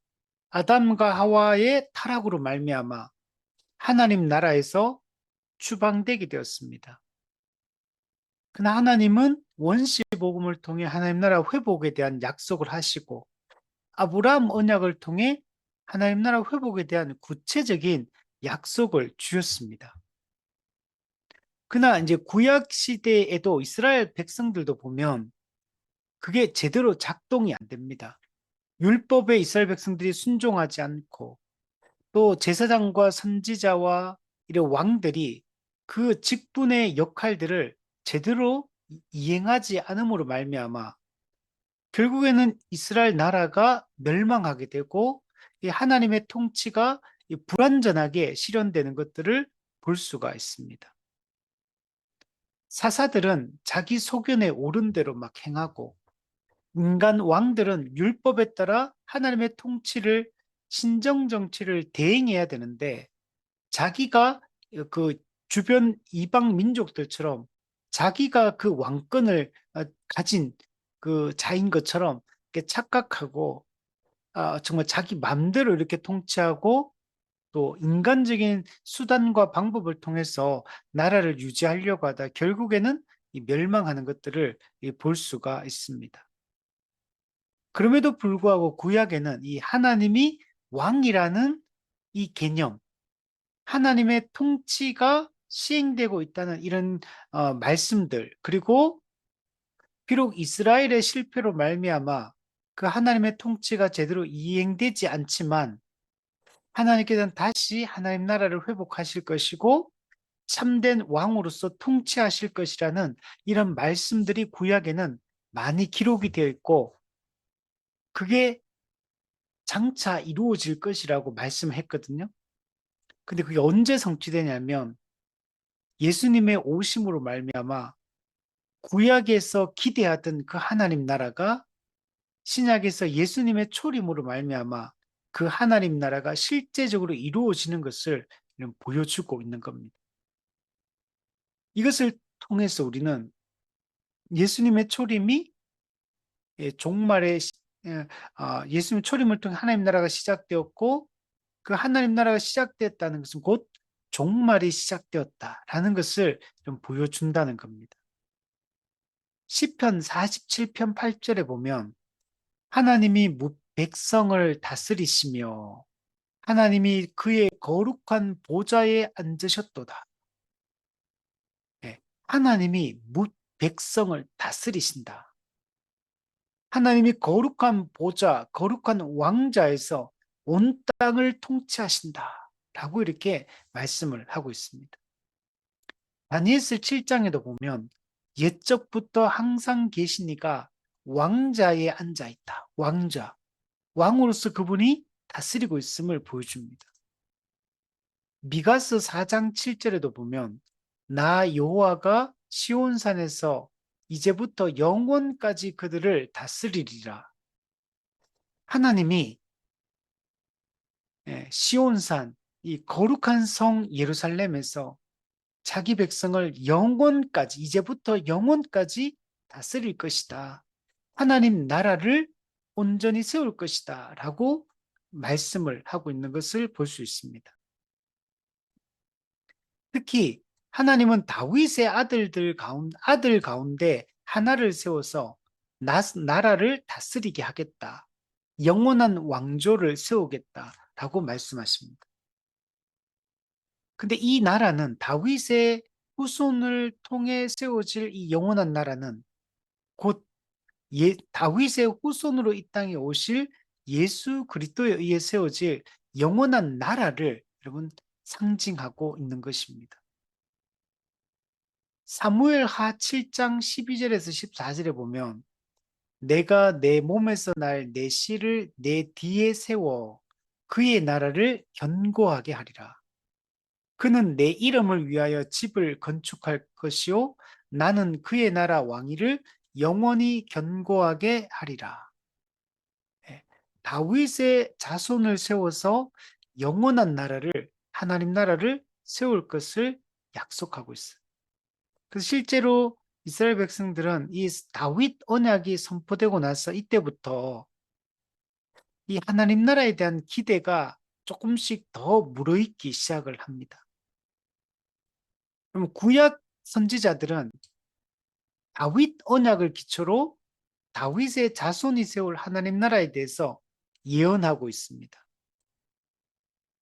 아담과 하와의 타락으로 말미암아 하나님 나라에서 추방되게 되었습니다. 그러나 하나님은 원시 복음을 통해 하나님 나라 회복에 대한 약속을 하시고, 아브라함 언약을 통해 하나님 나라 회복에 대한 구체적인 약속을 주셨습니다. 그러나 이제 구약 시대에도 이스라엘 백성들도 보면 그게 제대로 작동이 안 됩니다. 율법에 이스라엘 백성들이 순종하지 않고, 또 제사장과 선지자와 이런 왕들이 그 직분의 역할들을 제대로 이행하지 않음으로 말미암아 결국에는 이스라엘 나라가 멸망하게 되고, 이 하나님의 통치가 불완전하게 실현되는 것들을 볼 수가 있습니다. 사사들은 자기 소견에 옳은 대로 막 행하고, 인간 왕들은 율법에 따라 하나님의 통치를, 신정 정치를 대행해야 되는데, 자기가 그 주변 이방 민족들처럼 자기가 그 왕권을 가진 그 자인 것처럼 이렇게 착각하고, 정말 자기 마음대로 이렇게 통치하고, 또 인간적인 수단과 방법을 통해서 나라를 유지하려고 하다 결국에는 이 멸망하는 것들을 볼 수가 있습니다. 그럼에도 불구하고 구약에는 이 하나님이 왕이라는 이 개념, 하나님의 통치가 시행되고 있다는 이런 말씀들, 그리고 비록 이스라엘의 실패로 말미암아 그 하나님의 통치가 제대로 이행되지 않지만, 하나님께서는 다시 하나님 나라를 회복하실 것이고 참된 왕으로서 통치하실 것이라는 이런 말씀들이 구약에는 많이 기록이 되어 있고, 그게 장차 이루어질 것이라고 말씀했거든요. 근데 그게 언제 성취되냐면, 예수님의 오심으로 말미암아 구약에서 기대하던 그 하나님 나라가 신약에서 예수님의 초림으로 말미암아 그 하나님 나라가 실제적으로 이루어지는 것을 보여주고 있는 겁니다. 이것을 통해서 우리는 예수님의 초림이 종말의 예수님 초림을 통해 하나님 나라가 시작되었고, 그 하나님 나라가 시작되었다는 것은 곧 종말이 시작되었다라는 것을 좀 보여준다는 겁니다. 시편 47편 8절에 보면 하나님이 백성을 다스리시며 하나님이 그의 거룩한 보좌에 앉으셨도다. 네, 하나님이 백성을 다스리신다. 하나님이 거룩한 보좌, 거룩한 왕자에서 온 땅을 통치하신다. 라고 이렇게 말씀을 하고 있습니다. 다니엘서 7장에도 보면 옛적부터 항상 계시니가 왕자에 앉아 있다. 왕자. 왕으로서 그분이 다스리고 있음을 보여줍니다. 미가서 4장 7절에도 보면 나 여호와가 시온산에서 이제부터 영원까지 그들을 다스리리라. 하나님이 시온산, 이 거룩한 성 예루살렘에서 자기 백성을 영원까지, 이제부터 영원까지 다스릴 것이다. 하나님 나라를 온전히 세울 것이다. 라고 말씀을 하고 있는 것을 볼 수 있습니다. 특히 하나님은 다윗의 아들 가운데 하나를 세워서 나라를 다스리게 하겠다. 영원한 왕조를 세우겠다라고 말씀하십니다. 근데 이 나라는 다윗의 후손을 통해 세워질 이 영원한 나라는 곧 다윗의 후손으로 이 땅에 오실 예수 그리스도에 의해 세워질 영원한 나라를 여러분 상징하고 있는 것입니다. 사무엘 하 7장 12절에서 14절에 보면 내가 내 몸에서 날 내 씨를 내 뒤에 세워 그의 나라를 견고하게 하리라. 그는 내 이름을 위하여 집을 건축할 것이요 나는 그의 나라 왕위를 영원히 견고하게 하리라. 예, 다윗의 자손을 세워서 영원한 나라를 하나님 나라를 세울 것을 약속하고 있어요. 그래서 실제로 이스라엘 백성들은 이 다윗 언약이 선포되고 나서 이때부터 이 하나님 나라에 대한 기대가 조금씩 더 무르익기 시작을 합니다. 그럼 구약 선지자들은 다윗 언약을 기초로 다윗의 자손이 세울 하나님 나라에 대해서 예언하고 있습니다.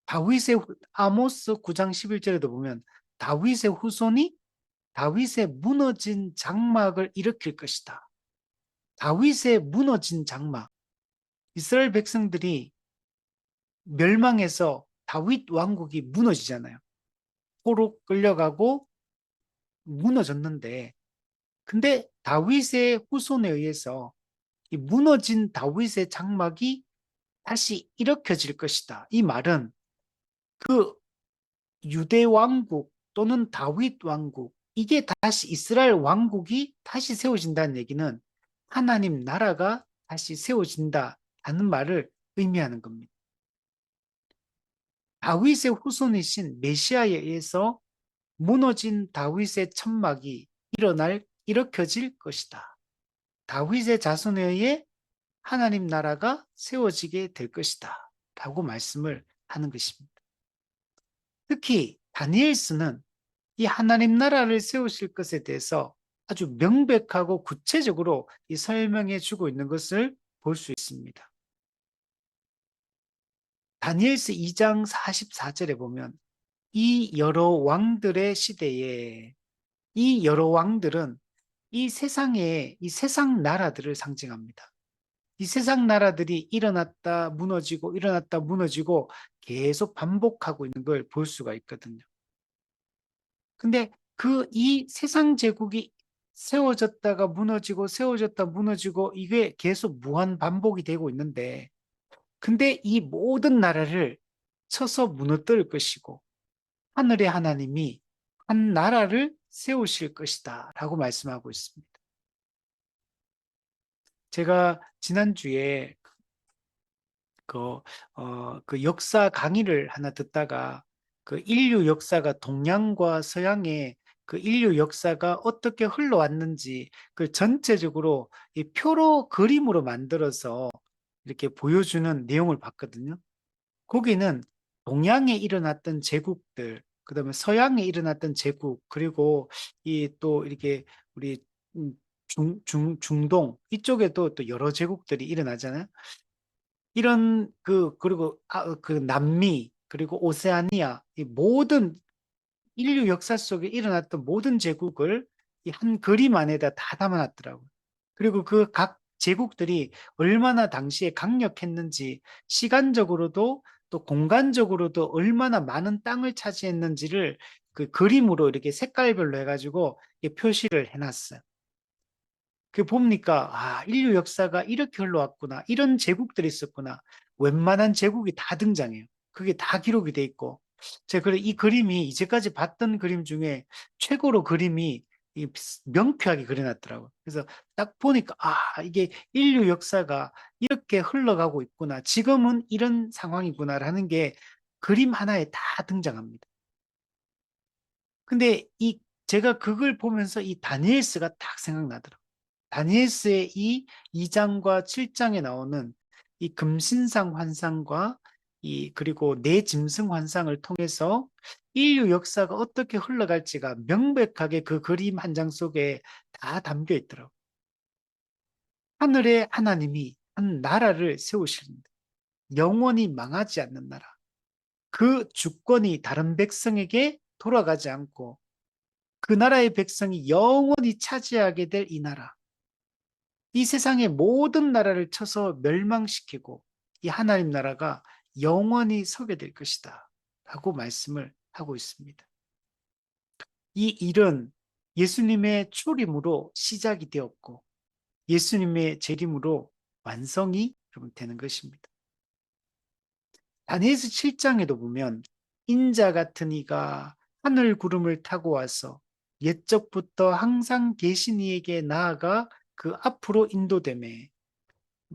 다윗의 아모스 9장 11절에도 보면 다윗의 후손이 다윗의 무너진 장막을 일으킬 것이다. 다윗의 무너진 장막. 이스라엘 백성들이 멸망해서 다윗 왕국이 무너지잖아요. 포로 끌려가고 무너졌는데 근데 다윗의 후손에 의해서 이 무너진 다윗의 장막이 다시 일으켜질 것이다. 이 말은 그 유대 왕국 또는 다윗 왕국 이게 다시 이스라엘 왕국이 다시 세워진다는 얘기는 하나님 나라가 다시 세워진다는 말을 의미하는 겁니다. 다윗의 후손이신 메시아에 의해서 무너진 다윗의 천막이 일으켜질 것이다. 다윗의 자손에 의해 하나님 나라가 세워지게 될 것이다. 라고 말씀을 하는 것입니다. 특히 다니엘서는 이 하나님 나라를 세우실 것에 대해서 아주 명백하고 구체적으로 이 설명해 주고 있는 것을 볼 수 있습니다. 다니엘서 2장 44절에 보면 이 여러 왕들의 시대에 이 여러 왕들은 이 세상 나라들을 상징합니다. 이 세상 나라들이 일어났다 무너지고 일어났다 무너지고 계속 반복하고 있는 걸 볼 수가 있거든요. 근데 이 세상 제국이 세워졌다가 무너지고 세워졌다 무너지고 이게 계속 무한 반복이 되고 있는데 근데 이 모든 나라를 쳐서 무너뜨릴 것이고 하늘의 하나님이 한 나라를 세우실 것이다 라고 말씀하고 있습니다. 제가 지난주에 그 역사 강의를 하나 듣다가 그 인류 역사가 동양과 서양의 그 인류 역사가 어떻게 흘러왔는지 그 전체적으로 이 표로 그림으로 만들어서 이렇게 보여주는 내용을 봤거든요. 거기는 동양에 일어났던 제국들, 그다음에 서양에 일어났던 제국, 그리고 이 또 이렇게 우리 중동 이쪽에도 또 여러 제국들이 일어나잖아요. 이런 그리고 그 남미 그리고 오세아니아 이 모든 인류 역사 속에 일어났던 모든 제국을 이 한 그림 안에다 다 담아놨더라고요. 그리고 그 각 제국들이 얼마나 당시에 강력했는지, 시간적으로도 또 공간적으로도 얼마나 많은 땅을 차지했는지를 그 그림으로 이렇게 색깔별로 해가지고 표시를 해놨어요. 그 봅니까? 아, 인류 역사가 이렇게 흘러왔구나. 이런 제국들이 있었구나. 웬만한 제국이 다 등장해요. 그게 다 기록이 돼 있고. 제가 그래 이 그림이 이제까지 봤던 그림 중에 최고로 그림이 명쾌하게 그려놨더라고요. 그래서 딱 보니까 아, 이게 인류 역사가 이렇게 흘러가고 있구나. 지금은 이런 상황이구나라는 게 그림 하나에 다 등장합니다. 근데 이 제가 그걸 보면서 이 다니엘스가 딱 생각나더라고요. 다니엘스의 이 2장과 7장에 나오는 이 금신상 환상과 이 그리고 내 짐승 환상을 통해서 인류 역사가 어떻게 흘러갈지가 명백하게 그 그림 한 장 속에 다 담겨 있더라고요. 하늘의 하나님이 한 나라를 세우십니다. 영원히 망하지 않는 나라. 그 주권이 다른 백성에게 돌아가지 않고 그 나라의 백성이 영원히 차지하게 될 이 나라. 이 세상의 모든 나라를 쳐서 멸망시키고 이 하나님 나라가 영원히 서게 될 것이다. 라고 말씀을 하고 있습니다. 이 일은 예수님의 초림으로 시작이 되었고 예수님의 재림으로 완성이 되는 것입니다. 다니엘서 7장에도 보면 인자 같은 이가 하늘 구름을 타고 와서 옛적부터 항상 계신 이에게 나아가 그 앞으로 인도되매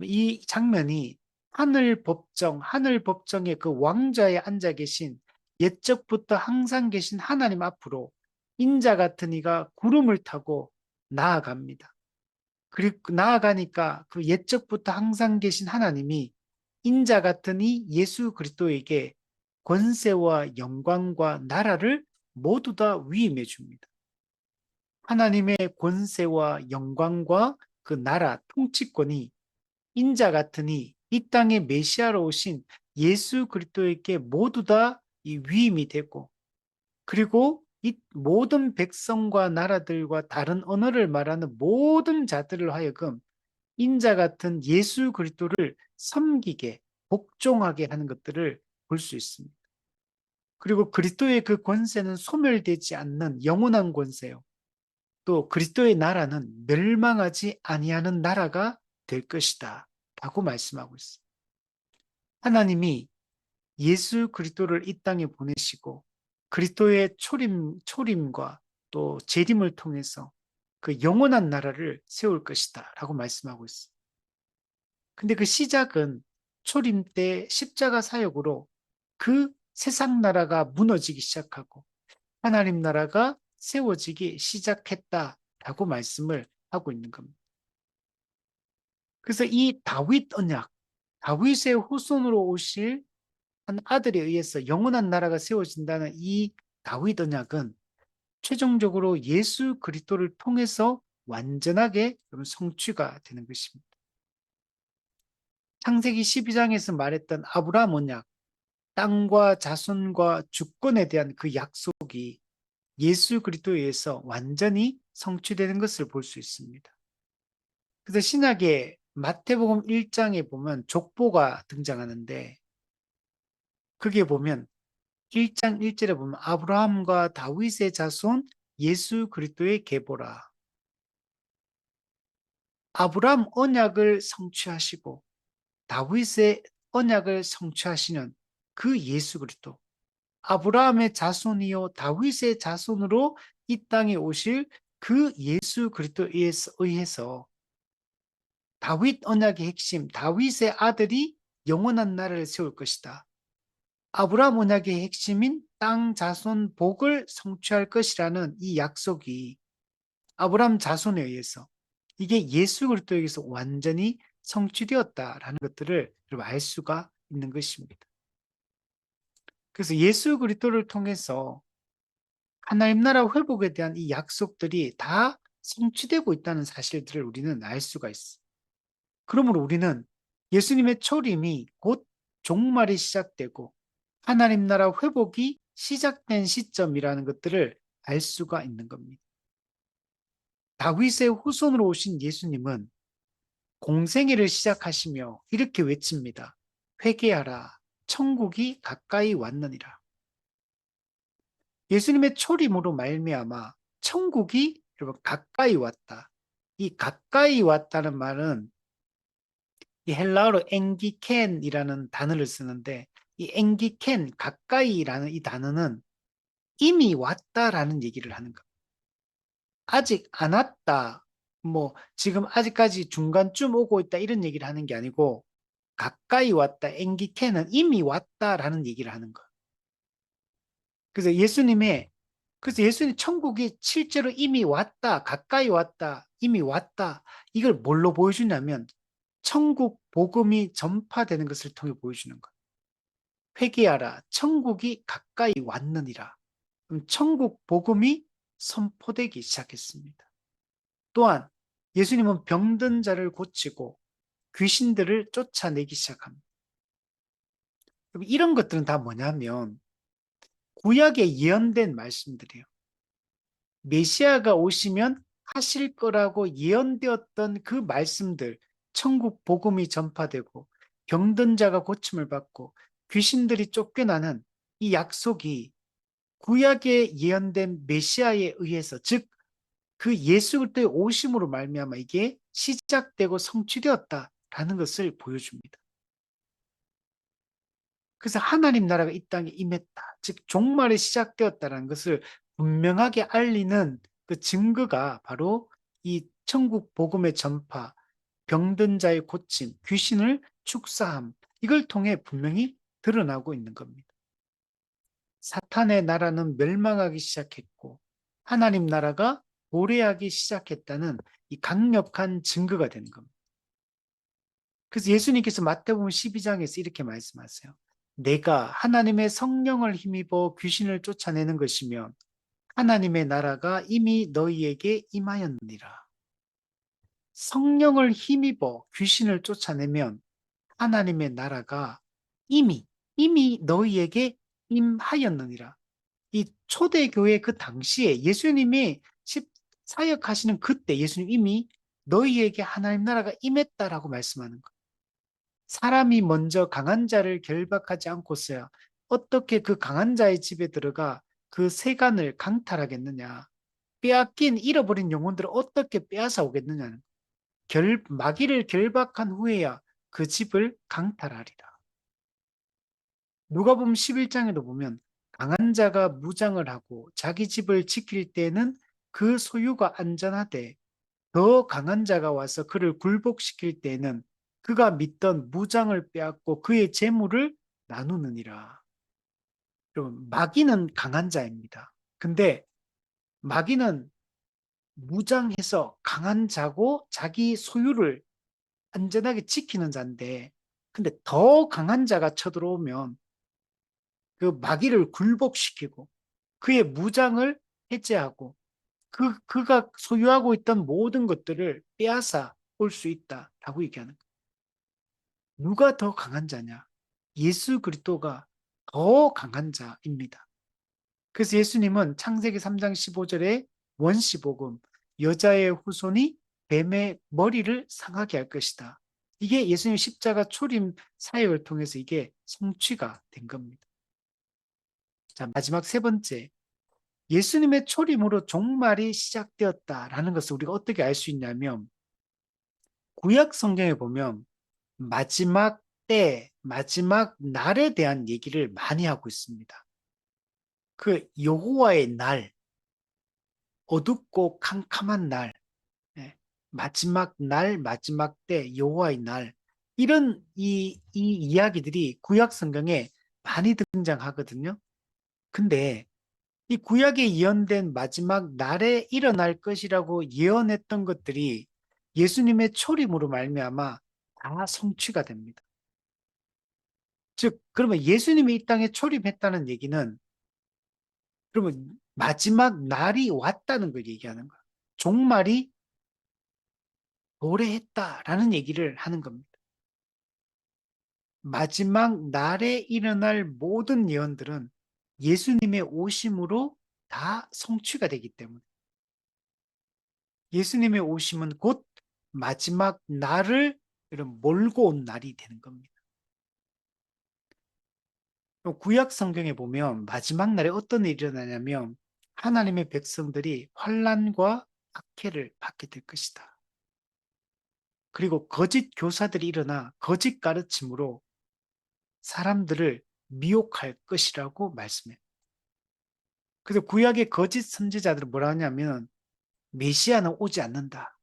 이 장면이 하늘 법정의 그 왕좌에 앉아 계신 옛적부터 항상 계신 하나님 앞으로 인자 같은 이가 구름을 타고 나아갑니다. 그리고 나아가니까 그 옛적부터 항상 계신 하나님이 인자 같은 이 예수 그리스도에게 권세와 영광과 나라를 모두 다 위임해 줍니다. 하나님의 권세와 영광과 그 나라 통치권이 인자 같으니 이 땅에 메시아로 오신 예수 그리스도에게 모두 다 이 위임이 되고 그리고 이 모든 백성과 나라들과 다른 언어를 말하는 모든 자들을 하여금 인자 같은 예수 그리스도를 섬기게 복종하게 하는 것들을 볼 수 있습니다. 그리고 그리스도의 그 권세는 소멸되지 않는 영원한 권세요. 또 그리스도의 나라는 멸망하지 아니하는 나라가 될 것이다. 라고 말씀하고 있습니다. 하나님이 예수 그리스도를 이 땅에 보내시고 그리스도의 초림과 또 재림을 통해서 그 영원한 나라를 세울 것이다. 라고 말씀하고 있습니다. 근데 그 시작은 초림 때 십자가 사역으로 그 세상 나라가 무너지기 시작하고 하나님 나라가 세워지기 시작했다라고 말씀을 하고 있는 겁니다. 그래서 이 다윗 언약, 다윗의 후손으로 오실 한 아들에 의해서 영원한 나라가 세워진다는 이 다윗 언약은 최종적으로 예수 그리스도를 통해서 완전하게 성취가 되는 것입니다. 창세기 12장에서 말했던 아브라함 언약, 땅과 자손과 주권에 대한 그 약속이 예수 그리스도에 의해서 완전히 성취되는 것을 볼 수 있습니다. 그래서 신약의 마태복음 1장에 보면 족보가 등장하는데 그게 보면 1장 1절에 보면 아브라함과 다윗의 자손 예수 그리스도의 계보라. 아브라함 언약을 성취하시고 다윗의 언약을 성취하시는 그 예수 그리스도. 아브라함의 자손이요 다윗의 자손으로 이 땅에 오실 그 예수 그리스도에 의해서 다윗 언약의 핵심, 다윗의 아들이 영원한 나라를 세울 것이다. 아브라함 언약의 핵심인 땅 자손 복을 성취할 것이라는 이 약속이 아브라함 자손에 의해서 이게 예수 그리스도에 의해서 완전히 성취되었다라는 것들을 알 수가 있는 것입니다. 그래서 예수 그리스도를 통해서 하나님 나라 회복에 대한 이 약속들이 다 성취되고 있다는 사실들을 우리는 알 수가 있어. 그러므로 우리는 예수님의 초림이 곧 종말이 시작되고 하나님 나라 회복이 시작된 시점이라는 것들을 알 수가 있는 겁니다. 다윗의 후손으로 오신 예수님은 공생애를 시작하시며 이렇게 외칩니다. 회개하라. 천국이 가까이 왔느니라. 예수님의 초림으로 말미암아 천국이 여러분 가까이 왔다. 이 가까이 왔다는 말은 이 헬라어로 엔기켄이라는 단어를 쓰는데 이 엔기켄 가까이라는 이 단어는 이미 왔다라는 얘기를 하는 것. 아직 안 왔다. 뭐 지금 아직까지 중간쯤 오고 있다 이런 얘기를 하는 게 아니고 가까이 왔다. 엔기켄은 이미 왔다라는 얘기를 하는 거. 그래서 예수님 천국이 실제로 이미 왔다. 가까이 왔다. 이미 왔다. 이걸 뭘로 보여주냐면 천국 복음이 전파되는 것을 통해 보여주는 것. 회개하라. 천국이 가까이 왔느니라. 그럼 천국 복음이 선포되기 시작했습니다. 또한 예수님은 병든 자를 고치고 귀신들을 쫓아내기 시작합니다. 이런 것들은 다 뭐냐면 구약에 예언된 말씀들이에요. 메시아가 오시면 하실 거라고 예언되었던 그 말씀들, 천국 복음이 전파되고 병든 자가 고침을 받고 귀신들이 쫓겨나는 이 약속이 구약에 예언된 메시아에 의해서, 즉 그 예수 그리스도의 오심으로 말미암아 이게 시작되고 성취되었다라는 것을 보여줍니다. 그래서 하나님 나라가 이 땅에 임했다. 즉 종말이 시작되었다는 것을 분명하게 알리는 그 증거가 바로 이 천국 복음의 전파, 병든 자의 고침, 귀신을 축사함, 이걸 통해 분명히 드러나고 있는 겁니다. 사탄의 나라는 멸망하기 시작했고 하나님 나라가 도래하기 시작했다는 이 강력한 증거가 되는 겁니다. 그래서 예수님께서 마태복음 12장에서 이렇게 말씀하세요. 내가 하나님의 성령을 힘입어 귀신을 쫓아내는 것이면 하나님의 나라가 이미 너희에게 임하였느니라. 성령을 힘입어 귀신을 쫓아내면 하나님의 나라가 이미 너희에게 임하였느니라. 이 초대교회 그 당시에 예수님이 사역하시는 그때 예수님 이미 너희에게 하나님 나라가 임했다라고 말씀하는 거예요. 사람이 먼저 강한 자를 결박하지 않고서야 어떻게 그 강한 자의 집에 들어가 그 세간을 강탈하겠느냐. 빼앗긴 잃어버린 영혼들을 어떻게 빼앗아 오겠느냐는 마귀를 결박한 후에야 그 집을 강탈하리라. 누가복음 11장에도 보면 강한 자가 무장을 하고 자기 집을 지킬 때는 그 소유가 안전하되 더 강한 자가 와서 그를 굴복시킬 때는 그가 믿던 무장을 빼앗고 그의 재물을 나누느니라. 여러분, 마귀는 강한 자입니다. 근데 마귀는 무장해서 강한 자고 자기 소유를 안전하게 지키는 자인데, 근데 더 강한 자가 쳐들어오면 그 마귀를 굴복시키고 그의 무장을 해제하고 그가 소유하고 있던 모든 것들을 빼앗아 올 수 있다라고 얘기하는 거예요. 누가 더 강한 자냐? 예수 그리스도가 더 강한 자입니다. 그래서 예수님은 창세기 3장 15절에 원시복음, 여자의 후손이 뱀의 머리를 상하게 할 것이다. 이게 예수님 십자가 초림 사역을 통해서 이게 성취가 된 겁니다. 자, 마지막 세 번째. 예수님의 초림으로 종말이 시작되었다라는 것을 우리가 어떻게 알 수 있냐면 구약 성경에 보면 마지막 때, 마지막 날에 대한 얘기를 많이 하고 있습니다. 그 여호와의 날, 어둡고 캄캄한 날, 마지막 날, 마지막 때, 여호와의 날, 이런 이 이야기들이 구약 성경에 많이 등장하거든요. 근데 이 구약에 예언된 마지막 날에 일어날 것이라고 예언했던 것들이 예수님의 초림으로 말미암아 다 성취가 됩니다. 즉, 그러면 예수님이 이 땅에 초림했다는 얘기는 그러면 마지막 날이 왔다는 걸 얘기하는 거예요. 종말이 도래했다라는 얘기를 하는 겁니다. 마지막 날에 일어날 모든 예언들은 예수님의 오심으로 다 성취가 되기 때문에 예수님의 오심은 곧 마지막 날을 이런 몰고 온 날이 되는 겁니다. 구약 성경에 보면 마지막 날에 어떤 일이 일어나냐면 하나님의 백성들이 환난과 박해를 받게 될 것이다. 그리고 거짓 교사들이 일어나 거짓 가르침으로 사람들을 미혹할 것이라고 말씀해요. 그래서 구약의 거짓 선지자들은 뭐라 하냐면 메시아는 오지 않는다.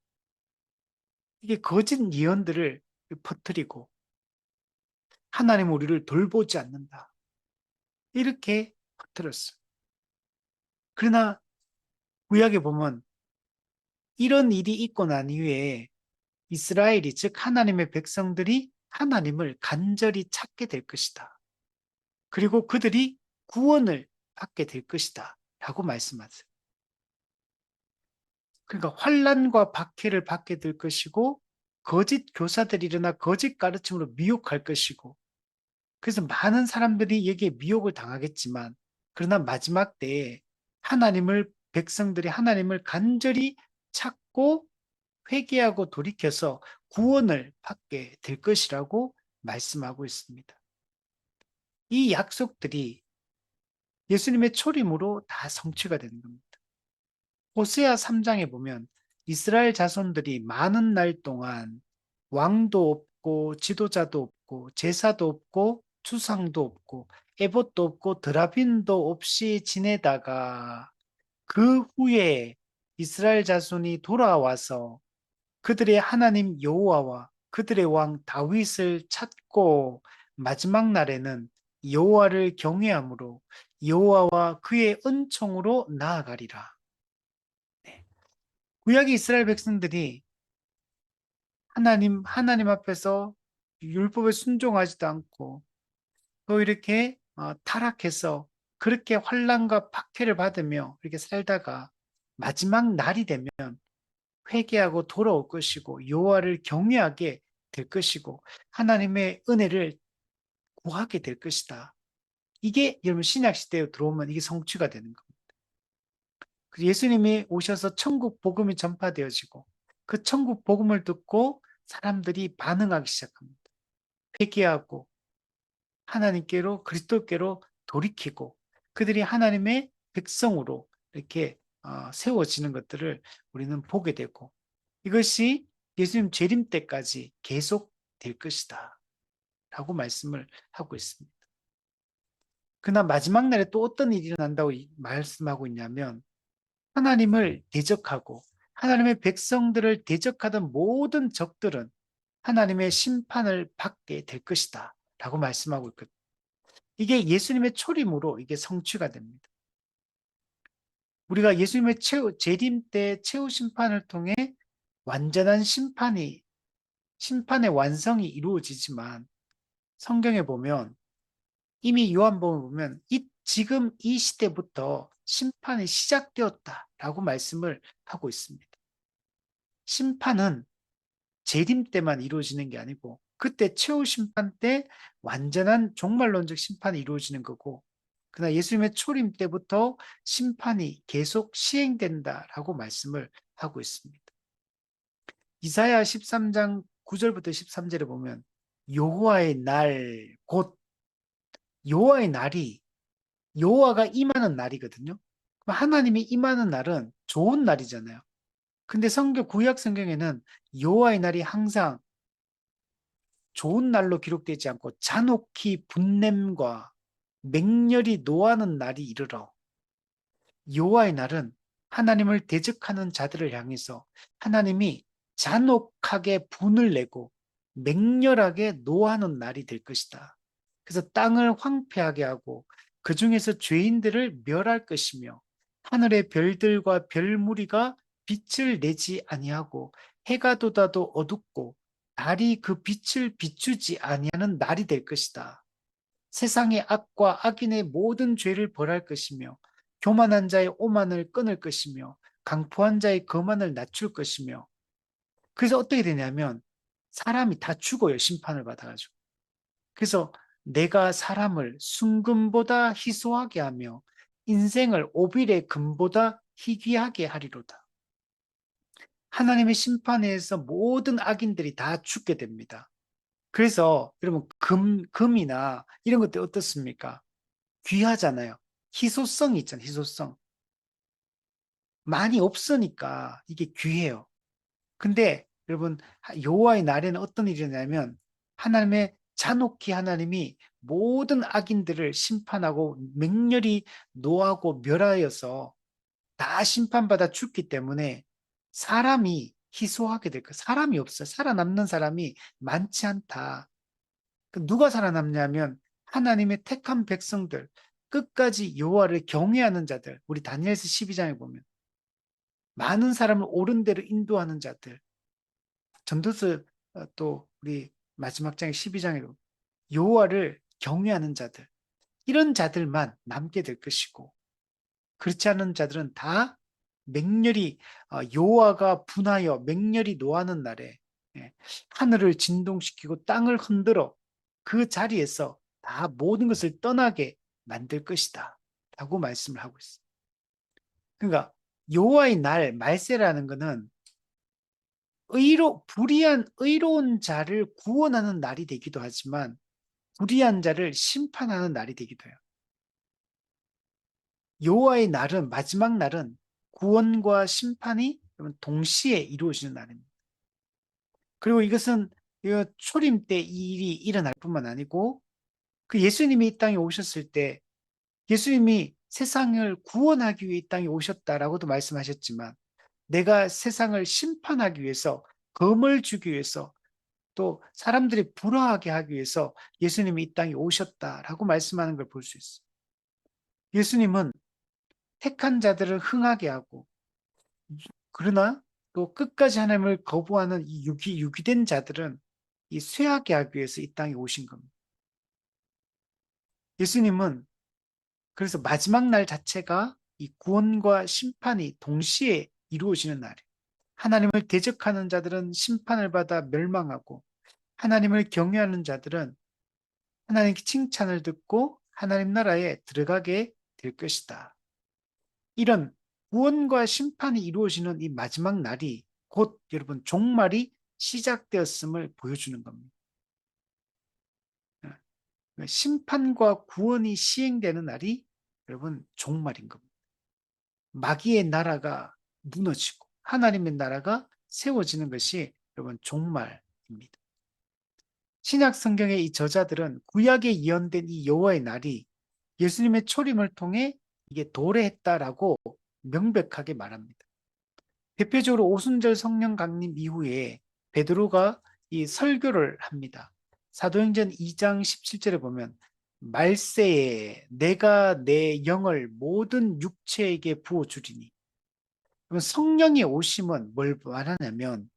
이게 거짓 예언들을 퍼뜨리고 하나님 우리를 돌보지 않는다. 이렇게 퍼뜨렸어요. 그러나 구약에 보면 이런 일이 있고 난 이후에 이스라엘이 즉 하나님의 백성들이 하나님을 간절히 찾게 될 것이다. 그리고 그들이 구원을 받게 될 것이다. 라고 말씀하세요. 그러니까 환난과 박해를 받게 될 것이고 거짓 교사들이 일어나 거짓 가르침으로 미혹할 것이고 그래서 많은 사람들이 여기에 미혹을 당하겠지만 그러나 마지막 때에 백성들이 하나님을 간절히 찾고 회개하고 돌이켜서 구원을 받게 될 것이라고 말씀하고 있습니다. 이 약속들이 예수님의 초림으로 다 성취가 되는 겁니다. 호세아 3장에 보면 이스라엘 자손들이 많은 날 동안 왕도 없고 지도자도 없고 제사도 없고 추상도 없고 에봇도 없고 드라빈도 없이 지내다가 그 후에 이스라엘 자손이 돌아와서 그들의 하나님 여호와와 그들의 왕 다윗을 찾고 마지막 날에는 여호와를 경외함으로 여호와와 그의 은총으로 나아가리라. 네. 구약의 이스라엘 백성들이 하나님 앞에서 율법에 순종하지도 않고 또 이렇게 타락해서 그렇게 환난과 박해를 받으며 이렇게 살다가 마지막 날이 되면 회개하고 돌아올 것이고 여호와를 경외하게 될 것이고 하나님의 은혜를 구하게 될 것이다. 이게 여러분 신약 시대에 들어오면 이게 성취가 되는 겁니다. 예수님이 오셔서 천국 복음이 전파되어지고 그 천국 복음을 듣고 사람들이 반응하기 시작합니다. 회개하고 하나님께로 그리스도께로 돌이키고 그들이 하나님의 백성으로 이렇게 세워지는 것들을 우리는 보게 되고 이것이 예수님 재림 때까지 계속 될 것이다 라고 말씀을 하고 있습니다. 그러나 마지막 날에 또 어떤 일이 일어난다고 말씀하고 있냐면 하나님을 대적하고 하나님의 백성들을 대적하던 모든 적들은 하나님의 심판을 받게 될 것이다 라고 말씀하고 있거든요. 이게 예수님의 초림으로 이게 성취가 됩니다. 우리가 예수님의 재림 때 최후 심판을 통해 완전한 심판의 완성이 이루어지지만 성경에 보면 이미 요한복음을 보면 지금 이 시대부터 심판이 시작되었다라고 말씀을 하고 있습니다. 심판은 재림 때만 이루어지는 게 아니고 그때 최후 심판 때 완전한 종말론적 심판이 이루어지는 거고 그러나 예수님의 초림 때부터 심판이 계속 시행된다라고 말씀을 하고 있습니다. 이사야 13장 9절부터 13절에 보면 여호와의 날, 곧 여호와의 날이 여호와가 임하는 날이거든요. 그럼 하나님이 임하는 날은 좋은 날이잖아요. 근데 구약 성경에는 여호와의 날이 항상 좋은 날로 기록되지 않고 잔혹히 분냄과 맹렬히 노하는 날이 이르러 여호와의 날은 하나님을 대적하는 자들을 향해서 하나님이 잔혹하게 분을 내고 맹렬하게 노하는 날이 될 것이다. 그래서 땅을 황폐하게 하고 그 중에서 죄인들을 멸할 것이며 하늘의 별들과 별무리가 빛을 내지 아니하고 해가 돋아도 어둡고 달이 그 빛을 비추지 아니하는 날이 될 것이다. 세상의 악과 악인의 모든 죄를 벌할 것이며 교만한 자의 오만을 끊을 것이며 강포한 자의 거만을 낮출 것이며 그래서 어떻게 되냐면 사람이 다 죽어요. 심판을 받아가지고. 그래서 내가 사람을 순금보다 희소하게 하며 인생을 오빌의 금보다 희귀하게 하리로다. 하나님의 심판에 의해서 모든 악인들이 다 죽게 됩니다. 그래서 여러분 금이나 이런 것들 어떻습니까? 귀하잖아요. 희소성이 있잖아요. 희소성. 많이 없으니까 이게 귀해요. 근데 여러분 여호와의 날에는 어떤 일이 일어나냐면 하나님의 잔혹히 하나님이 모든 악인들을 심판하고 맹렬히 노하고 멸하여서 다 심판받아 죽기 때문에 사람이 희소하게 될 거예요. 사람이 없어요. 살아남는 사람이 많지 않다. 누가 살아남냐면 하나님의 택한 백성들, 끝까지 여호와를 경외하는 자들. 우리 다니엘서 12장에 보면 많은 사람을 옳은 대로 인도하는 자들. 전도서 또 우리 마지막 장의 12장에도 여호와를 경외하는 자들. 이런 자들만 남게 될 것이고 그렇지 않은 자들은 다 맹렬히 여호와가 분하여 맹렬히 노하는 날에 예, 하늘을 진동시키고 땅을 흔들어 그 자리에서 다 모든 것을 떠나게 만들 것이다 라고 말씀을 하고 있어요. 그러니까 여호와의 날 말세라는 것은 불의한 의로운 자를 구원하는 날이 되기도 하지만 불의한 자를 심판하는 날이 되기도 해요. 여호와의 날은 마지막 날은 구원과 심판이 동시에 이루어지는 날입니다. 그리고 이것은 초림 때 이 일이 일어날 뿐만 아니고 그 예수님이 이 땅에 오셨을 때 예수님이 세상을 구원하기 위해 이 땅에 오셨다라고도 말씀하셨지만 내가 세상을 심판하기 위해서 검을 주기 위해서 또 사람들이 불화하게 하기 위해서 예수님이 이 땅에 오셨다라고 말씀하는 걸 볼 수 있어요. 예수님은 택한 자들을 흥하게 하고 그러나 또 끝까지 하나님을 거부하는 이 유기된 자들은 이 쇠하게 하기 위해서 이 땅에 오신 겁니다. 예수님은 그래서 마지막 날 자체가 이 구원과 심판이 동시에 이루어지는 날이에요. 하나님을 대적하는 자들은 심판을 받아 멸망하고 하나님을 경외하는 자들은 하나님께 칭찬을 듣고 하나님 나라에 들어가게 될 것이다. 이런 구원과 심판이 이루어지는 이 마지막 날이 곧 여러분 종말이 시작되었음을 보여주는 겁니다. 심판과 구원이 시행되는 날이 여러분 종말인 겁니다. 마귀의 나라가 무너지고 하나님의 나라가 세워지는 것이 여러분 종말입니다. 신약 성경의 이 저자들은 구약에 예언된 이 여호와의 날이 예수님의 초림을 통해 이게 도래했다라고 명백하게 말합니다. 대표적으로 오순절 성령 강림 이후에 베드로가 이 설교를 합니다. 사도행전 2장 17절에 보면 말세에 내가 내 영을 모든 육체에게 부어주리니 성령의 오심은 뭘 말하냐면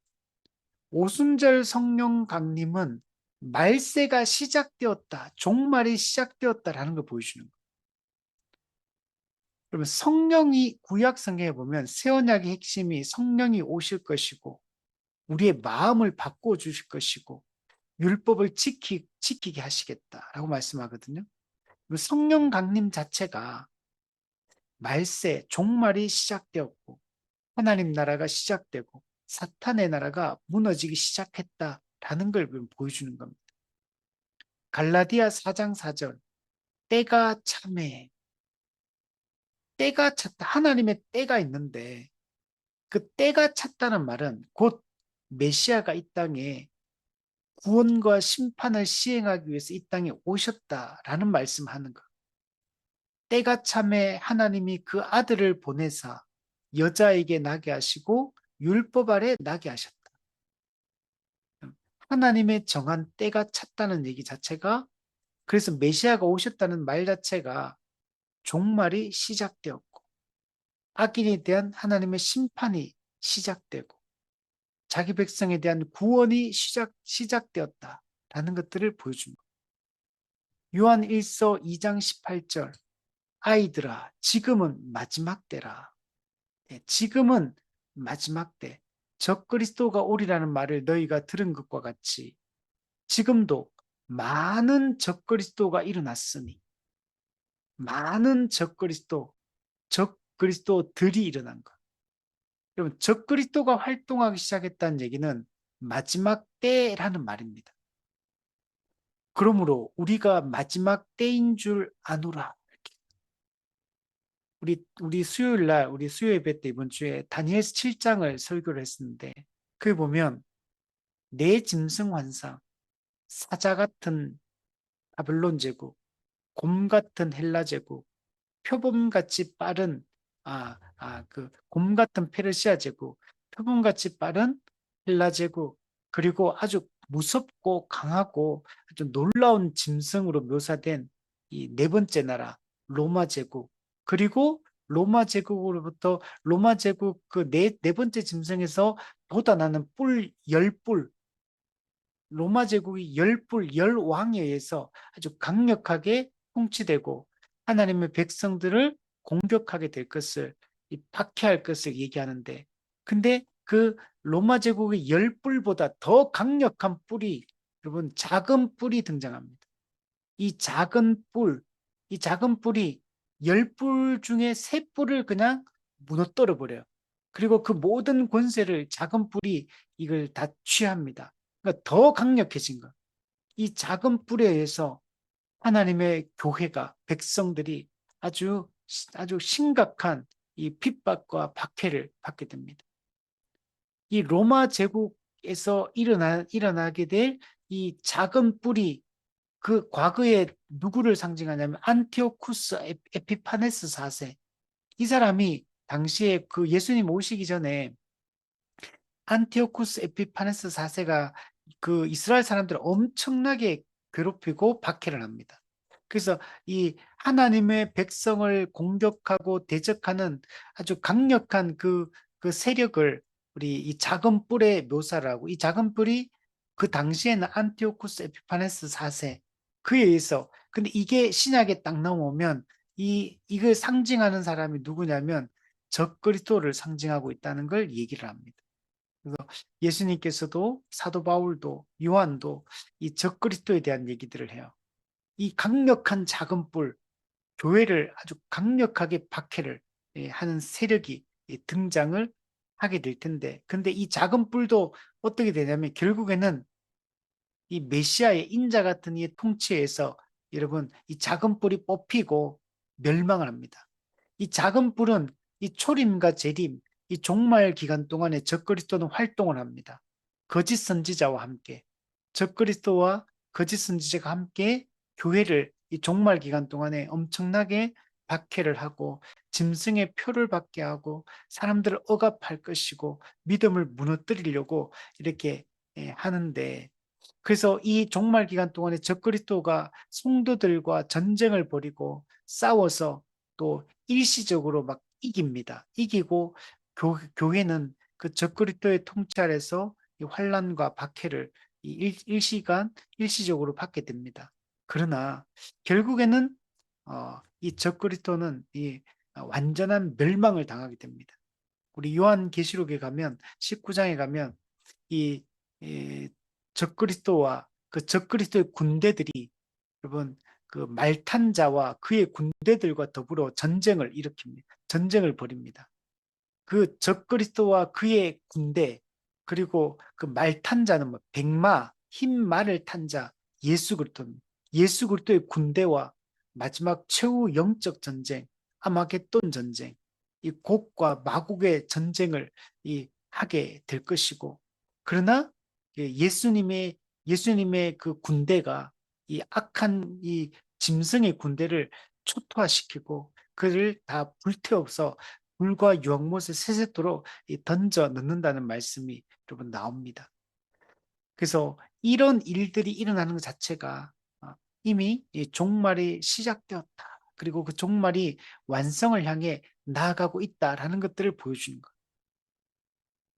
오순절 성령 강림은 말세가 시작되었다. 종말이 시작되었다라는 걸 보여주는 거예요. 그러면 성령이 구약 성경에 보면 새 언약의 핵심이 성령이 오실 것이고 우리의 마음을 바꿔주실 것이고 율법을 지키게 하시겠다라고 말씀하거든요. 성령 강림 자체가 말세, 종말이 시작되었고 하나님 나라가 시작되고 사탄의 나라가 무너지기 시작했다라는 걸 보여주는 겁니다. 갈라디아 4장 4절 때가 참해 때가 찼다. 하나님의 때가 있는데 그 때가 찼다는 말은 곧 메시아가 이 땅에 구원과 심판을 시행하기 위해서 이 땅에 오셨다라는 말씀하는 것. 때가 참에 하나님이 그 아들을 보내사 여자에게 나게 하시고 율법 아래 나게 하셨다. 하나님의 정한 때가 찼다는 얘기 자체가 그래서 메시아가 오셨다는 말 자체가 종말이 시작되었고 악인에 대한 하나님의 심판이 시작되고 자기 백성에 대한 구원이 시작되었다라는 것들을 보여줍니다. 요한 1서 2장 18절 아이들아 지금은 마지막 때라. 지금은 마지막 때 적그리스도가 오리라는 말을 너희가 들은 것과 같이 지금도 많은 적그리스도가 일어났으니 많은 적그리스도들이 일어난 것. 여러분, 적그리스도가 활동하기 시작했다는 얘기는 마지막 때라는 말입니다. 그러므로 우리가 마지막 때인 줄 아노라. 우리 수요일 날, 우리 수요 예배 때 이번 주에 다니엘서 7장을 설교를 했었는데, 거기 보면 내 짐승 환상, 사자 같은 바벨론 제국, 곰 같은 헬라 제국, 표범같이 빠른 곰 같은 페르시아 제국, 표범같이 빠른 헬라 제국, 그리고 아주 무섭고 강하고 아주 놀라운 짐승으로 묘사된 이 네 번째 나라 로마 제국, 그리고 로마 제국으로부터 로마 제국 그 네 번째 짐승에서 돋아나는 열 뿔, 로마 제국이 열 왕에 의해서 아주 강력하게 통치되고 하나님의 백성들을 공격하게 될 것을, 박해할 것을 얘기하는데, 근데 그 로마 제국의 열 뿔보다 더 강력한 뿔이, 여러분, 작은 뿔이 등장합니다. 이 작은 뿔, 이 작은 뿔이 열 뿔 중에 세 뿔을 그냥 무너뜨려 버려요. 그리고 그 모든 권세를 작은 뿔이 이걸 다 취합니다. 그러니까 더 강력해진 거. 이 작은 뿔에 의해서 하나님의 교회가, 백성들이 아주 심각한 이 핍박과 박해를 받게 됩니다. 이 로마 제국에서 일어나게 될 이 작은 뿔이 그 과거에 누구를 상징하냐면 안티오쿠스 에피파네스 4세. 이 사람이 당시에 그 예수님 오시기 전에 안티오쿠스 에피파네스 4세가 그 이스라엘 사람들을 엄청나게 괴롭히고 박해를 합니다. 그래서 이 하나님의 백성을 공격하고 대적하는 아주 강력한 그 세력을 우리 이 작은 뿔의 묘사를 하고, 이 작은 뿔이 그 당시에는 안티오쿠스 에피파네스 4세 그에 의해서, 근데 이게 신약에 딱 나오면 이걸 상징하는 사람이 누구냐면 적그리스도를 상징하고 있다는 걸 얘기를 합니다. 그래서 예수님께서도, 사도 바울도, 요한도 이 적그리스도에 대한 얘기들을 해요. 이 강력한 작은 뿔, 교회를 아주 강력하게 박해를 하는 세력이 등장을 하게 될 텐데, 근데 이 작은 뿔도 어떻게 되냐면 결국에는 이 메시아의 인자 같은 이의 통치에서, 여러분, 이 작은 뿔이 뽑히고 멸망을 합니다. 이 작은 뿔은 이 초림과 재림, 이 종말 기간 동안에 적그리스도는 활동을 합니다. 거짓 선지자와 함께, 적그리스도와 거짓 선지자가 함께 교회를 이 종말 기간 동안에 엄청나게 박해를 하고 짐승의 표를 받게 하고 사람들을 억압할 것이고 믿음을 무너뜨리려고 이렇게 하는데, 그래서 이 종말 기간 동안에 적그리스도가 성도들과 전쟁을 벌이고 싸워서 또 일시적으로 막 이깁니다. 이기고 교회는 그 적그리스도의 통찰에서 이 환란과 박해를 일시적으로 받게 됩니다. 그러나 결국에는 이 적그리스도는 이 완전한 멸망을 당하게 됩니다. 우리 요한계시록에 가면 19장에 가면 이, 이 적그리스도와 그 적그리스도의 군대들이, 여러분, 그 말탄 자와 그의 군대들과 더불어 전쟁을 일으킵니다. 전쟁을 벌입니다. 그 적그리스도와 그의 군대, 그리고 그 말탄 자는 뭐 백마, 흰 말을 탄 자, 예수 그리스도입니다. 예수 그리스도의 군대와 마지막 최후 영적 전쟁, 아마겟돈 전쟁, 이 곡과 마곡의 전쟁을 하게 될 것이고, 그러나 예수님의 그 군대가 이 악한 이 짐승의 군대를 초토화시키고 그를 다 불태워서 불과 유황못을 세세토록 던져 넣는다는 말씀이 여러분 나옵니다. 그래서 이런 일들이 일어나는 것 자체가 이미 종말이 시작되었다. 그리고 그 종말이 완성을 향해 나아가고 있다라는 것들을 보여주는 것.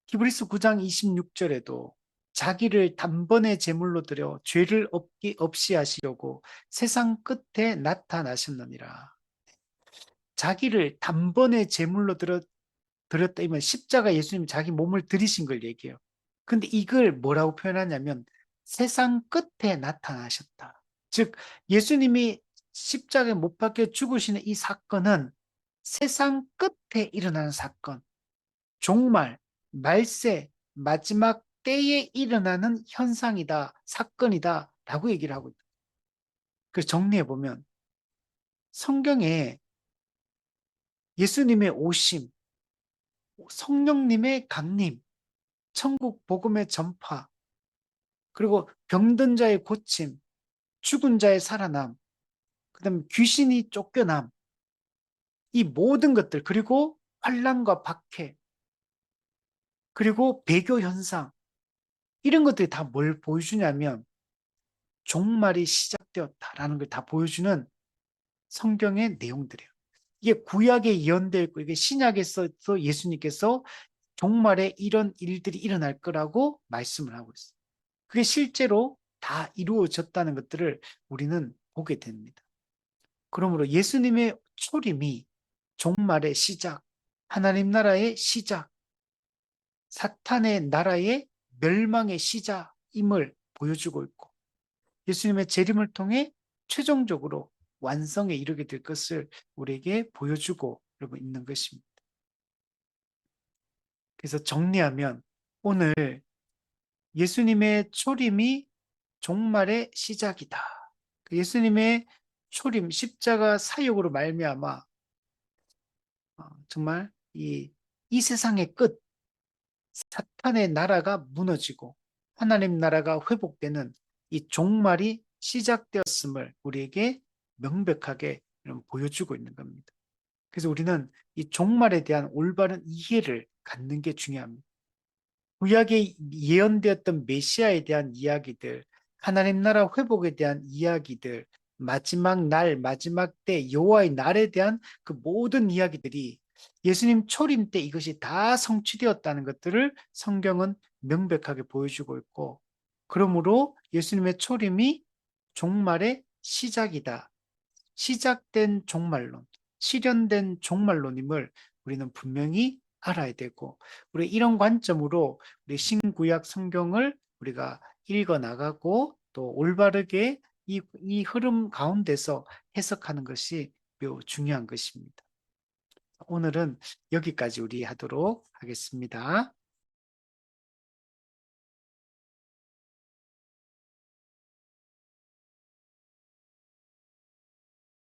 히브리서 9장 26절에도 자기를 단번에 제물로 드려 죄를 없이 하시려고 세상 끝에 나타나셨느니라. 자기를 단번에 제물로 드렸다 이면 십자가 예수님 자기 몸을 들이신 걸 얘기해요. 근데 이걸 뭐라고 표현하냐면 세상 끝에 나타나셨다. 즉 예수님이 십자가에 못 박혀 죽으시는 이 사건은 세상 끝에 일어나는 사건, 종말, 말세, 마지막 때에 일어나는 현상이다, 사건이다 라고 얘기를 하고 있다. 그래서 정리해보면 성경에 예수님의 오심, 성령님의 강림, 천국 복음의 전파, 그리고 병든 자의 고침, 죽은 자의 살아남, 그다음에 귀신이 쫓겨남, 이 모든 것들, 그리고 환난과 박해, 그리고 배교 현상, 이런 것들이 다 뭘 보여주냐면 종말이 시작되었다라는 걸 다 보여주는 성경의 내용들이에요. 이게 구약에 예언되어 있고 이게 신약에서 예수님께서 종말에 이런 일들이 일어날 거라고 말씀을 하고 있어요. 그게 실제로 다 이루어졌다는 것들을 우리는 보게 됩니다. 그러므로 예수님의 초림이 종말의 시작, 하나님 나라의 시작, 사탄의 나라의 멸망의 시작임을 보여주고 있고 예수님의 재림을 통해 최종적으로 완성에 이르게 될 것을 우리에게 보여주고 있는 것입니다. 그래서 정리하면 오늘 예수님의 초림이 종말의 시작이다. 예수님의 초림, 십자가 사역으로 말미암아 정말 이 세상의 끝, 사탄의 나라가 무너지고 하나님 나라가 회복되는 이 종말이 시작되었음을 우리에게 명백하게 보여주고 있는 겁니다. 그래서 우리는 이 종말에 대한 올바른 이해를 갖는 게 중요합니다. 구약에 예언되었던 메시아에 대한 이야기들, 하나님 나라 회복에 대한 이야기들, 마지막 날, 마지막 때, 여호와의 날에 대한 그 모든 이야기들이 예수님 초림 때 이것이 다 성취되었다는 것들을 성경은 명백하게 보여주고 있고, 그러므로 예수님의 초림이 종말의 시작이다. 시작된 종말론, 실현된 종말론임을 우리는 분명히 알아야 되고, 우리 이런 관점으로 우리 신구약 성경을 우리가 읽어 나가고 또 올바르게 이 흐름 가운데서 해석하는 것이 매우 중요한 것입니다. 오늘은 여기까지 우리 하도록 하겠습니다.